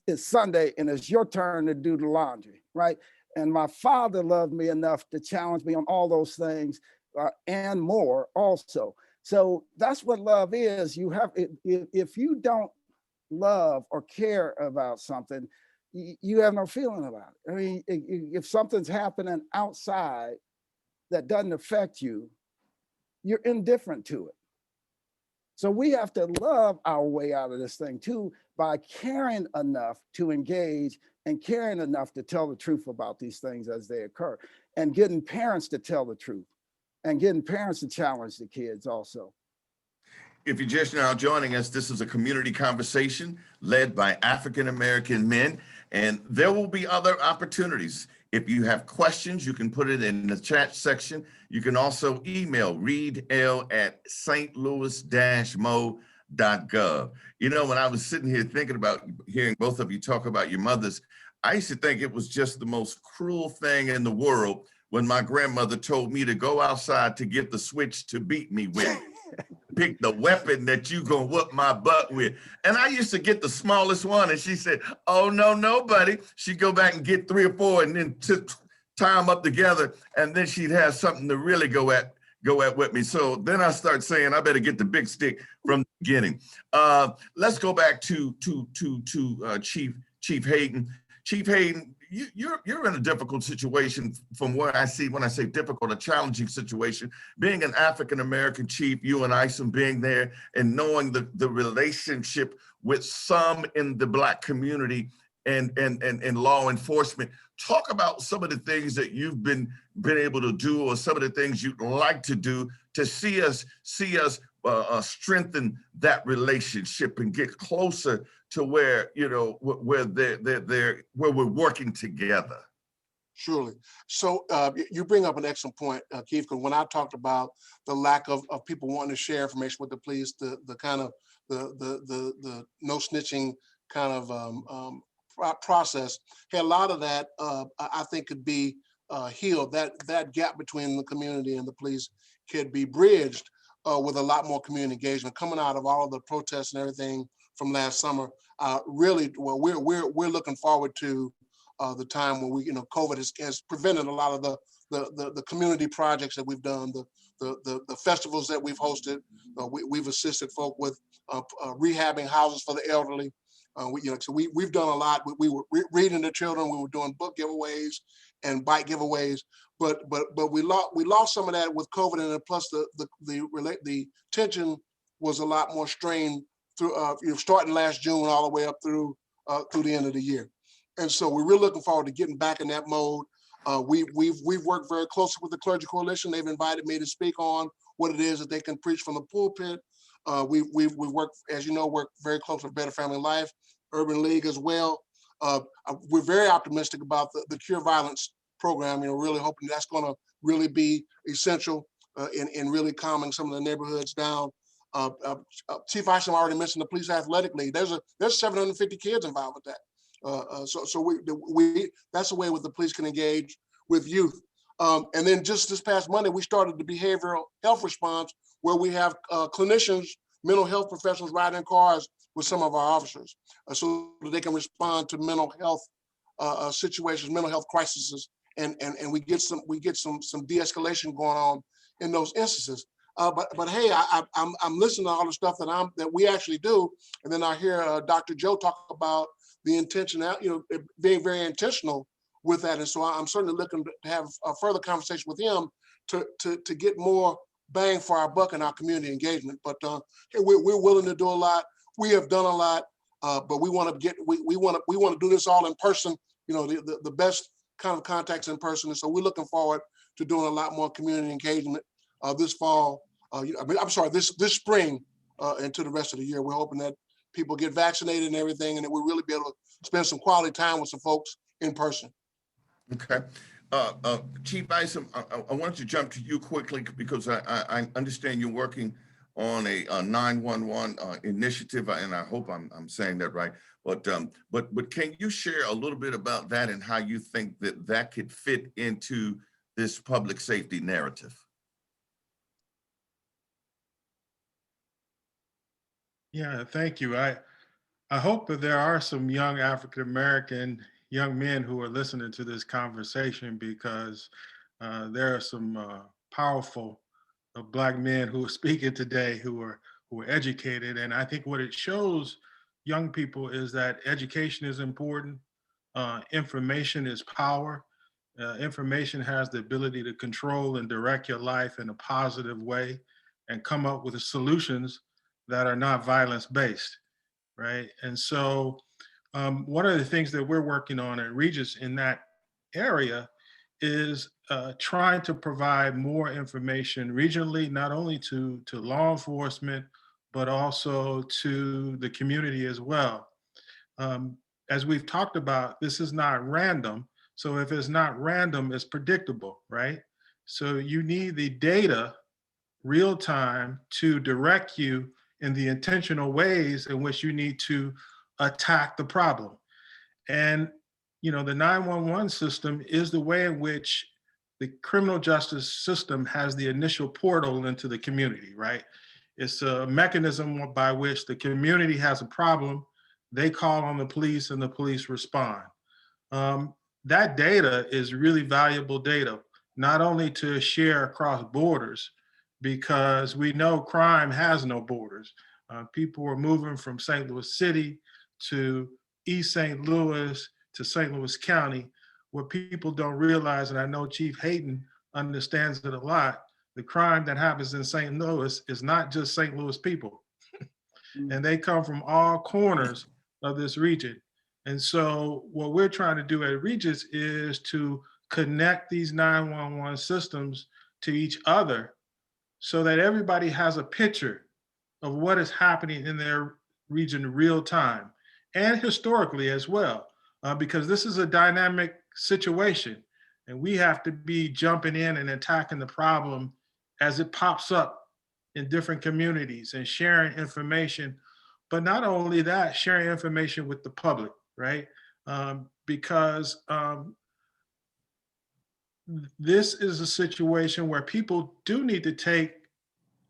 it's Sunday and it's your turn to do the laundry, right? And my father loved me enough to challenge me on all those things and more also. So that's what love is. You have, if you don't love or care about something, you have no feeling about it. I mean, if something's happening outside that doesn't affect you, you're indifferent to it. So we have to love our way out of this thing too, by caring enough to engage and caring enough to tell the truth about these things as they occur, and getting parents to tell the truth and getting parents to challenge the kids also. If you're just now joining us, this is a community conversation led by African-American men, and there will be other opportunities. If you have questions, you can put it in the chat section. You can also email readl@stlouis-mo.gov. You know, when I was sitting here thinking about hearing both of you talk about your mothers, I used to think it was just the most cruel thing in the world when my grandmother told me to go outside to get the switch to beat me with. Pick the weapon that you gonna whoop my butt with. And I used to get the smallest one, and she said, oh, no, buddy. She'd go back and get 3 or 4 and then tie them up together, and then she'd have something to really go at with me. So then I start saying, I better get the big stick from the beginning. Let's go back to Chief Hayden. Chief Hayden, you're in a difficult situation from where I see, when I say difficult, a challenging situation. Being an African-American chief, you and Isom being there and knowing the relationship with some in the Black community and law enforcement. Talk about some of the things that you've been able to do, or some of the things you'd like to do to see us strengthen that relationship and get closer to where, you know, where we're working together. Surely. So you bring up an excellent point, Keith, because when I talked about the lack of people wanting to share information with the police, the kind of the no snitching kind of process, hey, a lot of that I think could be healed. That gap between the community and the police could be bridged with a lot more community engagement coming out of all of the protests and everything from last summer. Really, well, we're looking forward to the time when we, you know, COVID has prevented a lot of the community projects that we've done, the festivals that we've hosted. We've assisted folk with rehabbing houses for the elderly. So we've done a lot. We were reading to children. We were doing book giveaways and bike giveaways. But we lost some of that with COVID, and then plus the tension was a lot more strained through starting last June all the way up through the end of the year. And so we're really looking forward to getting back in that mode. We've worked very closely with the Clergy Coalition. They've invited me to speak on what it is that they can preach from the pulpit. We've worked, as you know, very close with Better Family Life, Urban League as well. We're very optimistic about the Cure Violence program. You know, really hoping that's going to really be essential in really calming some of the neighborhoods down. Chief Isom already mentioned the Police Athletic League. There's 750 kids involved with that. So we that's a way with the police can engage with youth. And then just this past Monday, we started the behavioral health response, where we have clinicians, mental health professionals riding in cars with some of our officers, so that they can respond to mental health situations, mental health crises, and we get some de-escalation going on in those instances. But hey, I'm listening to all the stuff that we actually do, and then I hear Dr. Joe talk about the intention, being very intentional with that, and so I'm certainly looking to have a further conversation with him to get more bang for our buck in our community engagement. But hey, we're willing to do a lot. We have done a lot, but we want to do this all in person. You know, the best kind of contacts in person, and so we're looking forward to doing a lot more community engagement this fall. This spring into the rest of the year. We're hoping that people get vaccinated and everything, and that we'll really be able to spend some quality time with some folks in person. Okay. Chief Isom, I wanted to jump to you quickly because I understand you're working on a 911 initiative, and I hope I'm saying that right. But can you share a little bit about that and how you think that could fit into this public safety narrative? Yeah, thank you. I hope that there are some young African-American young men who are listening to this conversation, because there are some powerful Black men who are speaking today who are educated. And I think what it shows young people is that education is important, information is power. Information has the ability to control and direct your life in a positive way and come up with solutions that are not violence-based, right? And so one of the things that we're working on at Regis in that area is trying to provide more information regionally, not only to law enforcement, but also to the community as well. As we've talked about, this is not random. So if it's not random, it's predictable, right? So you need the data real time to direct you in the intentional ways in which you need to attack the problem. And, you know, the 911 system is the way in which the criminal justice system has the initial portal into the community, right? It's a mechanism by which the community has a problem, they call on the police and the police respond. That data is really valuable data, not only to share across borders, because we know crime has no borders. People are moving from St. Louis City to East St. Louis to St. Louis County. What people don't realize, and I know Chief Hayden understands it a lot, the crime that happens in St. Louis is not just St. Louis people. And they come from all corners of this region. And so what we're trying to do at Regis is to connect these 911 systems to each other so that everybody has a picture of what is happening in their region real time and historically as well, because this is a dynamic situation and we have to be jumping in and attacking the problem as it pops up in different communities and sharing information. But not only that, sharing information with the public, right? Because this is a situation where people do need to take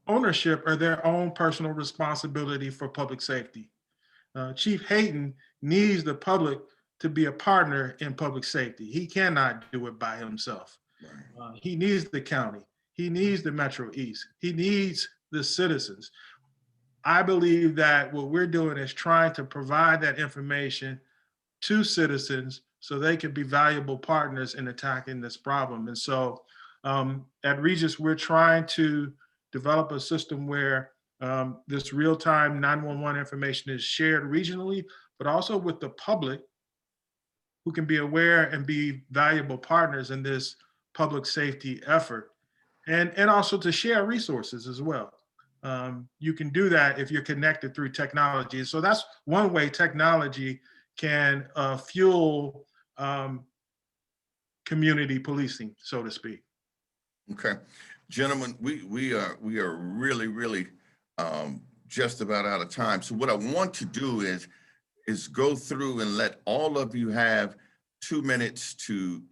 ownership or their own personal responsibility for public safety. Chief Hayden needs the public to be a partner in public safety. He cannot do it by himself. He needs the county. He needs the Metro East. He needs the citizens. I believe that what we're doing is trying to provide that information to citizens so they can be valuable partners in attacking this problem. And so at Regis, we're trying to develop a system where this real-time 911 information is shared regionally, but also with the public who can be aware and be valuable partners in this public safety effort. And also to share resources as well. You can do that if you're connected through technology. So that's one way technology can fuel community policing, so to speak. Okay, gentlemen, we are really just about out of time. So what I want to do is go through and let all of you have 2 minutes to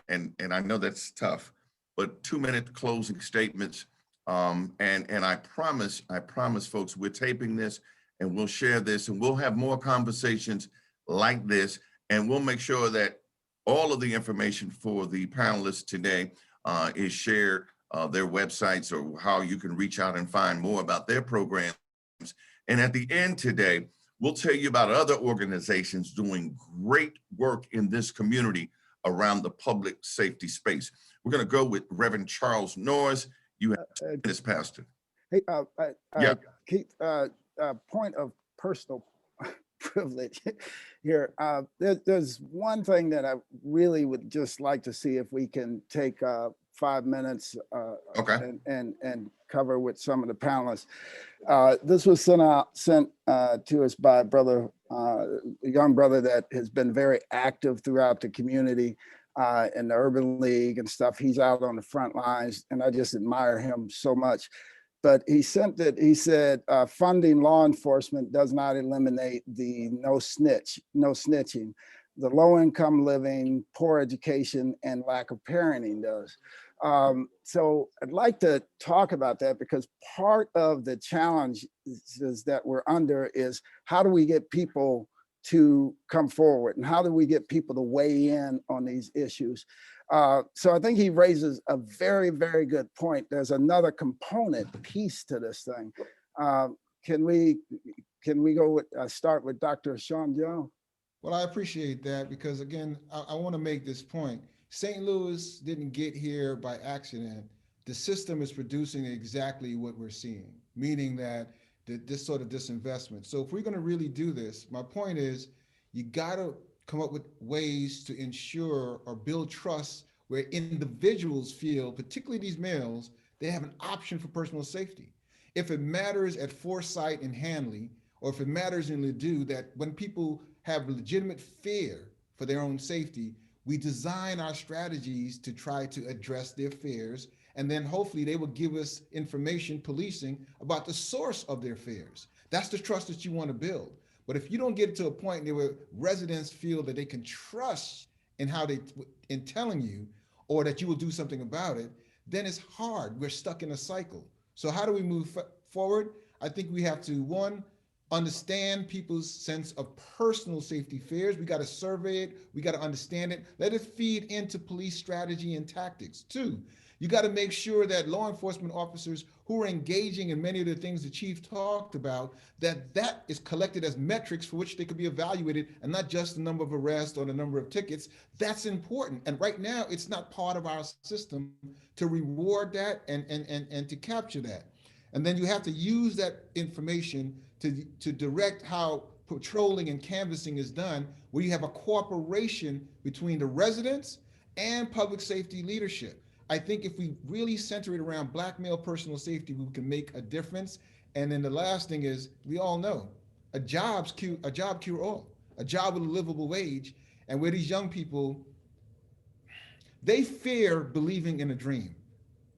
and I know that's tough, but 2-minute closing statements. And I promise folks, we're taping this and we'll share this and we'll have more conversations like this. And we'll make sure that all of the information for the panelists today is shared, their websites or how you can reach out and find more about their programs. And at the end today, we'll tell you about other organizations doing great work in this community around the public safety space. We're going to go with Reverend Charles Norris. You have 2 minutes, Pastor. Hey, Yeah. Keith, point of personal privilege here. There's one thing that I really would just like to see if we can take 5 minutes Okay. and cover with some of the panelists. This was sent to us by a young brother that has been very active throughout the community in the Urban League and stuff. He's out on the front lines and I just admire him so much. But he sent it, he said, funding law enforcement does not eliminate the no snitching. The low income living, poor education, and lack of parenting does. So I'd like to talk about that because part of the challenge that we're under is how do we get people to come forward and how do we get people to weigh in on these issues? So I think he raises a very, very good point. There's another component piece to this thing. Can we go with, start with Dr. Sean Jones? Well, I appreciate that because again, I want to make this point. St. Louis didn't get here by accident. The system is producing exactly what we're seeing, meaning that this sort of disinvestment. So if we're going to really do this, my point is you got to come up with ways to ensure or build trust where individuals feel, particularly these males, they have an option for personal safety. If it matters at Forsyth and Hanley, or if it matters in Ladue, that when people have legitimate fear for their own safety, we design our strategies to try to address their fears, and then hopefully they will give us information, policing, about the source of their fears. That's the trust that you want to build. But if you don't get to a point where residents feel that they can trust in how in telling you, or that you will do something about it, then it's hard. We're stuck in a cycle. So how do we move forward? I think we have to, one, understand people's sense of personal safety fears. We got to survey it. We got to understand it. Let it feed into police strategy and tactics. Two, you got to make sure that law enforcement officers who are engaging in many of the things the chief talked about, that is collected as metrics for which they could be evaluated, and not just the number of arrests or the number of tickets. That's important. And right now, it's not part of our system to reward that and to capture that. And then you have to use that information to direct how patrolling and canvassing is done, where you have a cooperation between the residents and public safety leadership. I think if we really center it around Black male personal safety, we can make a difference. And then the last thing is, we all know, a job cure all, a job with a livable wage. And where these young people, they fear believing in a dream.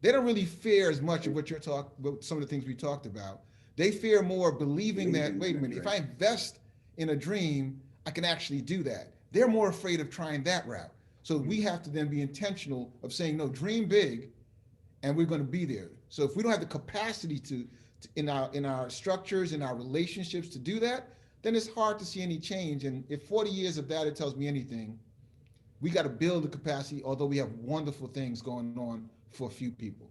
They don't really fear as much of what you're talking about, some of the things we talked about. They fear more believing that, wait a minute, if I invest in a dream, I can actually do that. They're more afraid of trying that route. So we have to then be intentional of saying, no, dream big, and we're going to be there. So if we don't have the capacity to in our structures, in our relationships to do that, then it's hard to see any change. And if 40 years of data tells me anything, we got to build the capacity, although we have wonderful things going on for a few people.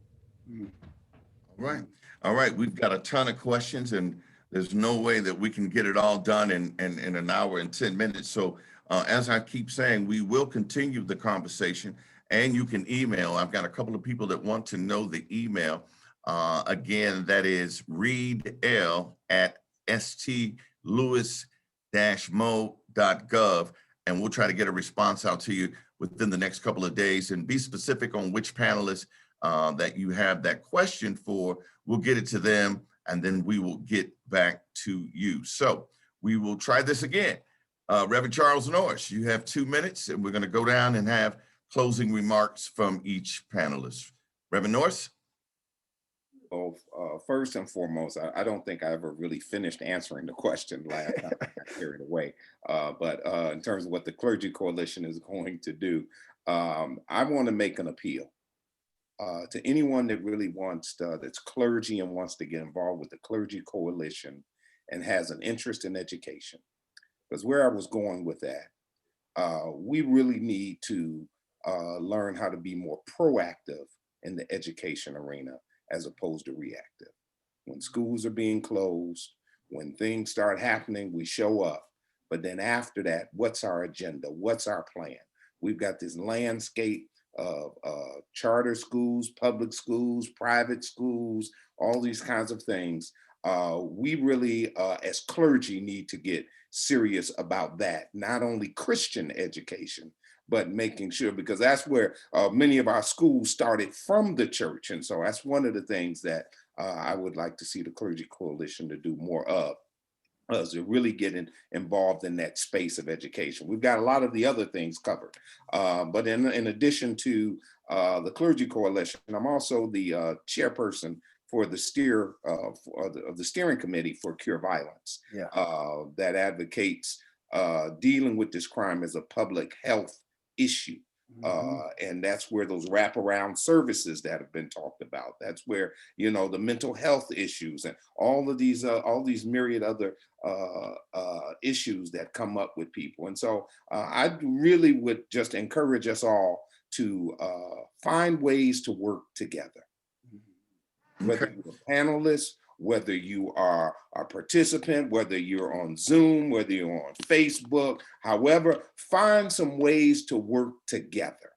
All right. We've got a ton of questions, and there's no way that we can get it all done in an hour and 10 minutes. So as I keep saying, we will continue the conversation, and you can email. I've got a couple of people that want to know the email. Again, that is readl@stlewis-mo.gov, and we'll try to get a response out to you within the next couple of days, and be specific on which panelists that you have that question for. We'll get it to them, and then we will get back to you. So we will try this again. Reverend Charles Norris, you have 2 minutes, and we're going to go down and have closing remarks from each panelist. Reverend Norris? Well, first and foremost, I don't think I ever really finished answering the question last time. I got carried away. But in terms of what the Clergy Coalition is going to do, I want to make an appeal to anyone that really wants that's clergy and wants to get involved with the Clergy Coalition and has an interest in education. Because where I was going with that, we really need to learn how to be more proactive in the education arena as opposed to reactive. When schools are being closed, when things start happening, we show up. But then after that, what's our agenda? What's our plan? We've got this landscape of charter schools, public schools, private schools, all these kinds of things. We really, as clergy, need to get serious about that. Not only Christian education, but making sure, because that's where many of our schools started from the church. And so that's one of the things that I would like to see the Clergy Coalition to do more of, is to really get involved in that space of education. We've got a lot of the other things covered. But in addition to the Clergy Coalition, I'm also the chairperson for the the steering committee for Cure Violence, that advocates dealing with this crime as a public health issue. And that's where those wraparound services that have been talked about, that's where, you know, the mental health issues and all these myriad other issues that come up with people. And so I really would just encourage us all to find ways to work together, whether you're a panelist whether you are a participant, whether you're on Zoom, whether you're on Facebook, however, find some ways to work together.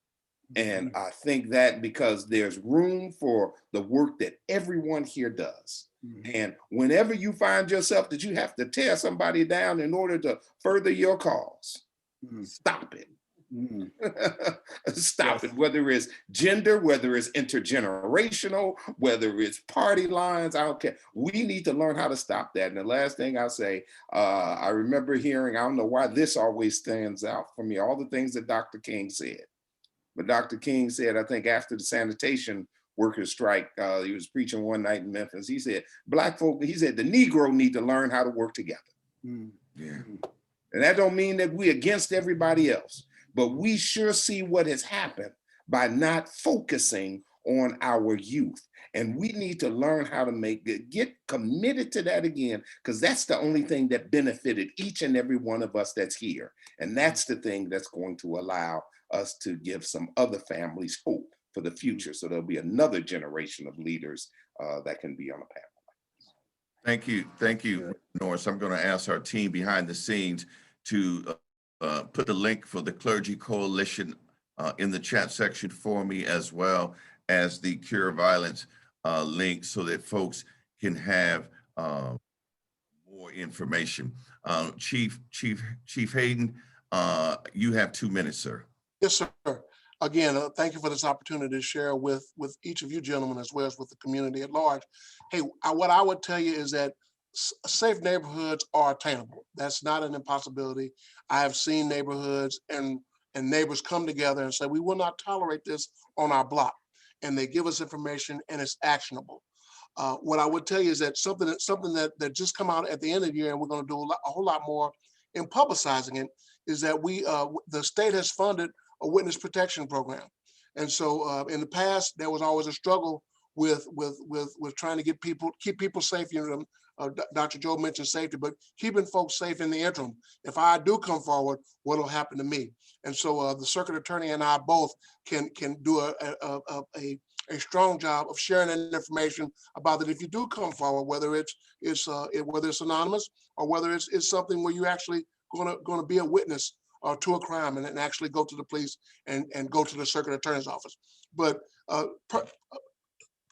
And I think that because there's room for the work that everyone here does. And whenever you find yourself that you have to tear somebody down in order to further your cause, stop it. Stop it, whether it's gender, whether it's intergenerational, whether it's party lines, I don't care. We need to learn how to stop that. And the last thing I'll say, I remember hearing, I don't know why this always stands out for me, all the things that Dr. King said. But Dr. King said, I think after the sanitation workers strike, he was preaching one night in Memphis. He said, Black folk, he said, the Negro need to learn how to work together. Yeah. And that don't mean that we're against everybody else, but we sure see what has happened by not focusing on our youth. And we need to learn how to get committed to that again, because that's the only thing that benefited each and every one of us that's here. And that's the thing that's going to allow us to give some other families hope for the future. So there'll be another generation of leaders that can be on the path. Thank you, Norris. I'm going to ask our team behind the scenes to put the link for the Clergy Coalition in the chat section for me, as well as the Cure Violence link, so that folks can have more information. Chief Hayden, you have 2 minutes, sir. Yes, sir. Again, thank you for this opportunity to share with each of you gentlemen, as well as with the community at large. Hey, what I would tell you is that safe neighborhoods are attainable. That's not an impossibility. I have seen neighborhoods and neighbors come together and say, we will not tolerate this on our block. And they give us information and it's actionable. What I would tell you is that something that just come out at the end of the year, and we're going to do a whole lot more in publicizing it, is that the state has funded a witness protection program. And so in the past, there was always a struggle with trying to keep people safe. You know, Dr. Joe mentioned safety, but keeping folks safe in the interim. If I do come forward, what will happen to me? And so the circuit attorney and I both can do a strong job of sharing that information about that. If you do come forward, whether it's anonymous or whether it's something where you actually going to be a witness to a crime and actually go to the police and go to the circuit attorney's office. But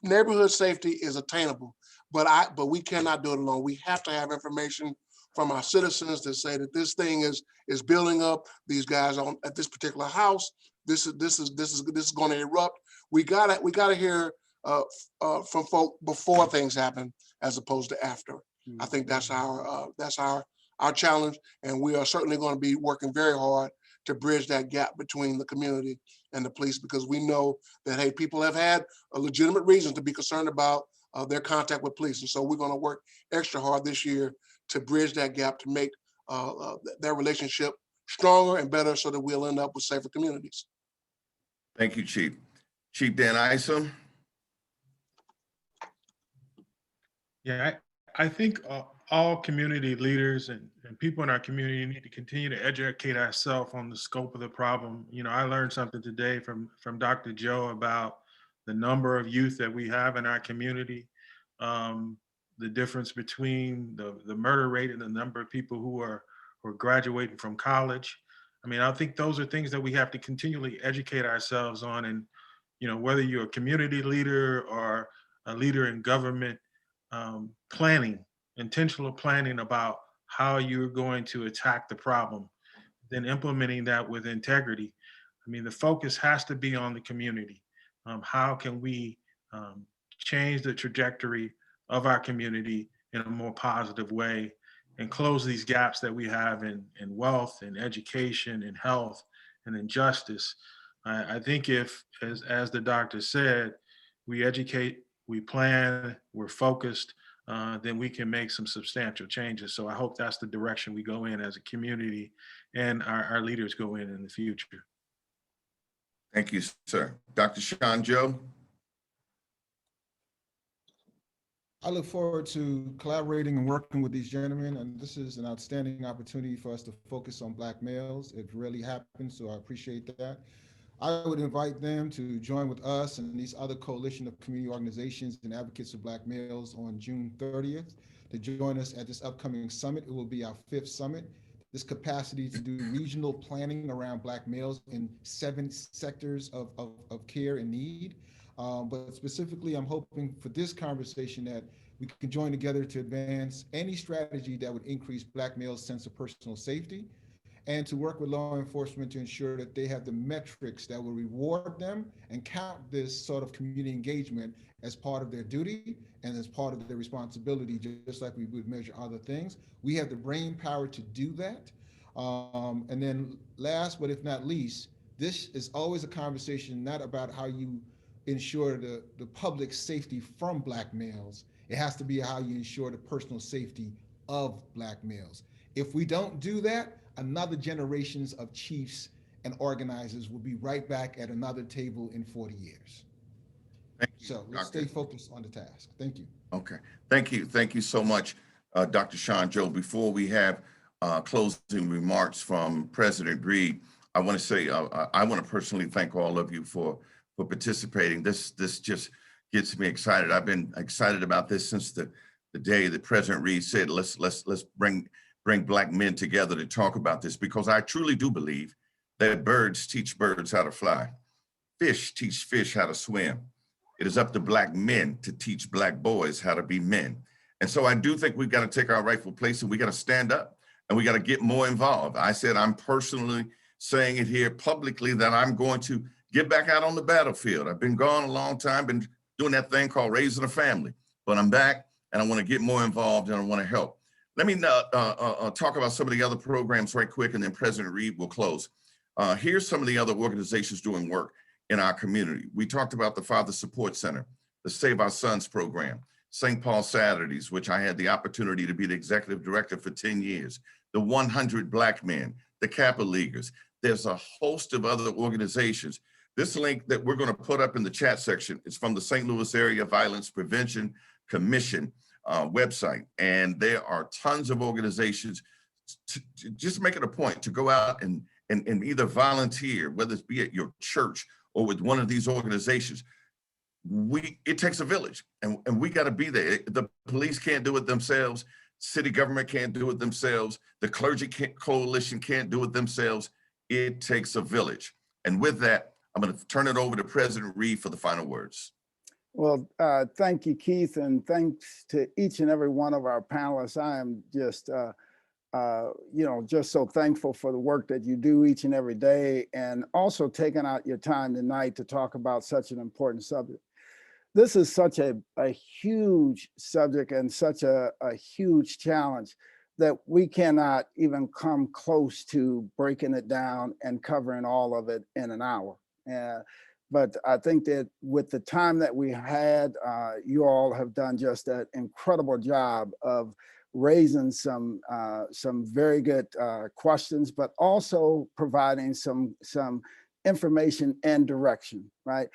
neighborhood safety is attainable, but we cannot do it alone. We have to have information from our citizens that say that this thing is building up. These guys at this particular house, this is going to erupt. We gotta hear from folk before things happen as opposed to after. I think that's our challenge, and we are certainly going to be working very hard to bridge that gap between the community and the police, because we know that, hey, people have had a legitimate reason to be concerned about their contact with police. And so we're going to work extra hard this year to bridge that gap, to make that relationship stronger and better, so that we'll end up with safer communities. Thank you, Chief. Chief Dan Isom. Yeah, I think all community leaders and people in our community need to continue to educate ourselves on the scope of the problem. You know, I learned something today from Dr. Joe about the number of youth that we have in our community, the difference between the murder rate and the number of people who are graduating from college. I mean, I think those are things that we have to continually educate ourselves on. And, you know, whether you're a community leader or a leader in government, intentional planning about how you're going to attack the problem, then implementing that with integrity. I mean, the focus has to be on the community. How can we change the trajectory of our community in a more positive way and close these gaps that we have in wealth and education and health and in justice? I think if, as the doctor said, we educate, we plan, we're focused, then we can make some substantial changes. So I hope that's the direction we go in as a community, and our leaders go in the future. Thank you, sir. Dr. Sean Joe. I look forward to collaborating and working with these gentlemen, and this is an outstanding opportunity for us to focus on Black males. It really happens, so I appreciate that. I would invite them to join with us and these other coalition of community organizations and advocates of Black males on June 30th to join us at this upcoming summit. It will be our 5th summit. This capacity to do regional planning around Black males in 7 sectors of care and need. But specifically, I'm hoping for this conversation that we can join together to advance any strategy that would increase Black males' sense of personal safety, and to work with law enforcement to ensure that they have the metrics that will reward them and count this sort of community engagement as part of their duty and as part of their responsibility, just like we would measure other things. We have the brain power to do that. And then last, but if not least, this is always a conversation not about how you ensure the public safety from Black males. It has to be how you ensure the personal safety of Black males. If we don't do that, another generations of chiefs and organizers will be right back at another table in 40 years. Thank you, so let's stay focused on the task. Thank you. Okay, thank you. Thank you so much, Dr. Sean Joe. Before we have closing remarks from President Reed, I want to say, I want to personally thank all of you for participating. This just gets me excited. I've been excited about this since the day that President Reed said, let's bring Black men together to talk about this, because I truly do believe that birds teach birds how to fly. Fish teach fish how to swim. It is up to Black men to teach Black boys how to be men. And so I do think we've got to take our rightful place, and we got to stand up and we got to get more involved. I said, I'm personally saying it here publicly that I'm going to get back out on the battlefield. I've been gone a long time, been doing that thing called raising a family, but I'm back and I want to get more involved and I want to help. Let me talk about some of the other programs right quick, and then President Reed will close. Here's some of the other organizations doing work in our community. We talked about the Father Support Center, the Save Our Sons program, St. Paul Saturdays, which I had the opportunity to be the executive director for 10 years, the 100 Black Men, the Kappa Leaguers. There's a host of other organizations. This link that we're going to put up in the chat section is from the St. Louis Area Violence Prevention Commission website. And there are tons of organizations. Just make it a point to go out and either volunteer, whether it's be at your church or with one of these organizations. It takes a village, and we got to be there. The police can't do it themselves. City government can't do it themselves. The clergy coalition can't do it themselves. It takes a village. And with that, I'm going to turn it over to President Reed for the final words. Well, thank you, Keith, and thanks to each and every one of our panelists. I am just, just so thankful for the work that you do each and every day, and also taking out your time tonight to talk about such an important subject. This is such a huge subject and such a huge challenge that we cannot even come close to breaking it down and covering all of it in an hour. But I think that with the time that we had, you all have done just an incredible job of raising some very good questions, but also providing some information and direction, right?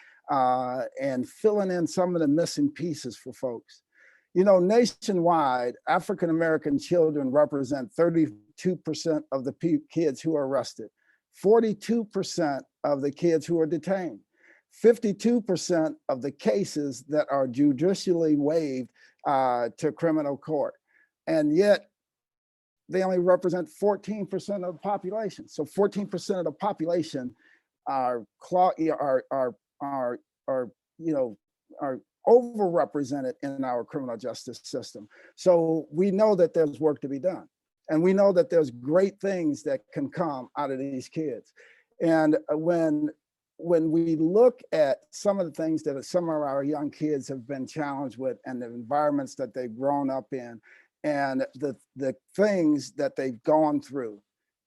And filling in some of the missing pieces for folks. You know, nationwide, African-American children represent 32% of the kids who are arrested, 42% of the kids who are detained, 52% of the cases that are judicially waived to criminal court. And yet they only represent 14% of the population. So 14% of the population are overrepresented in our criminal justice system. So we know that there's work to be done. And we know that there's great things that can come out of these kids. And when we look at some of the things that some of our young kids have been challenged with, and the environments that they've grown up in, and the things that they've gone through,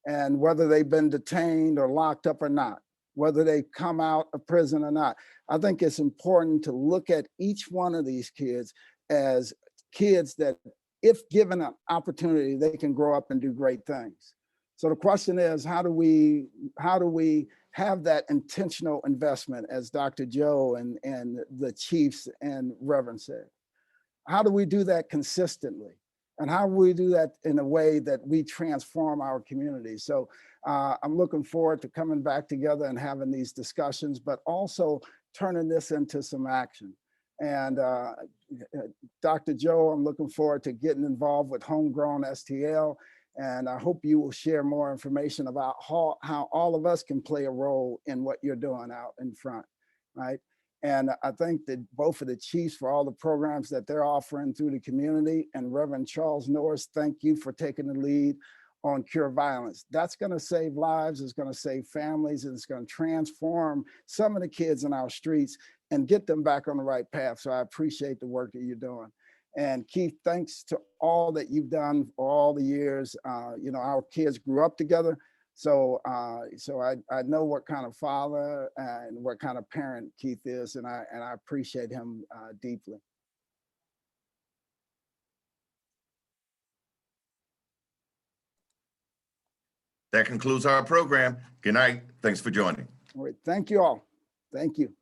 and whether they've been detained or locked up or not, whether they come out of prison or not, I think it's important to look at each one of these kids as kids that, if given an opportunity, they can grow up and do great things. So the question is, how do we have that intentional investment, as Dr. Joe and the chiefs and Reverend said? How do we do that consistently? And how we do that in a way that we transform our community. So I'm looking forward to coming back together and having these discussions, but also turning this into some action. And Dr. Joe, I'm looking forward to getting involved with Homegrown STL. And I hope you will share more information about how all of us can play a role in what you're doing out in front, right? And I think that both of the chiefs for all the programs that they're offering through the community, and Reverend Charles Norris, thank you for taking the lead on Cure Violence. That's gonna save lives, it's gonna save families, and it's gonna transform some of the kids in our streets and get them back on the right path. So I appreciate the work that you're doing. And Keith, thanks to all that you've done for all the years. You know, our kids grew up together. So I know what kind of father and what kind of parent Keith is, and I appreciate him deeply. That concludes our program. Good night. Thanks for joining. All right, thank you all. Thank you.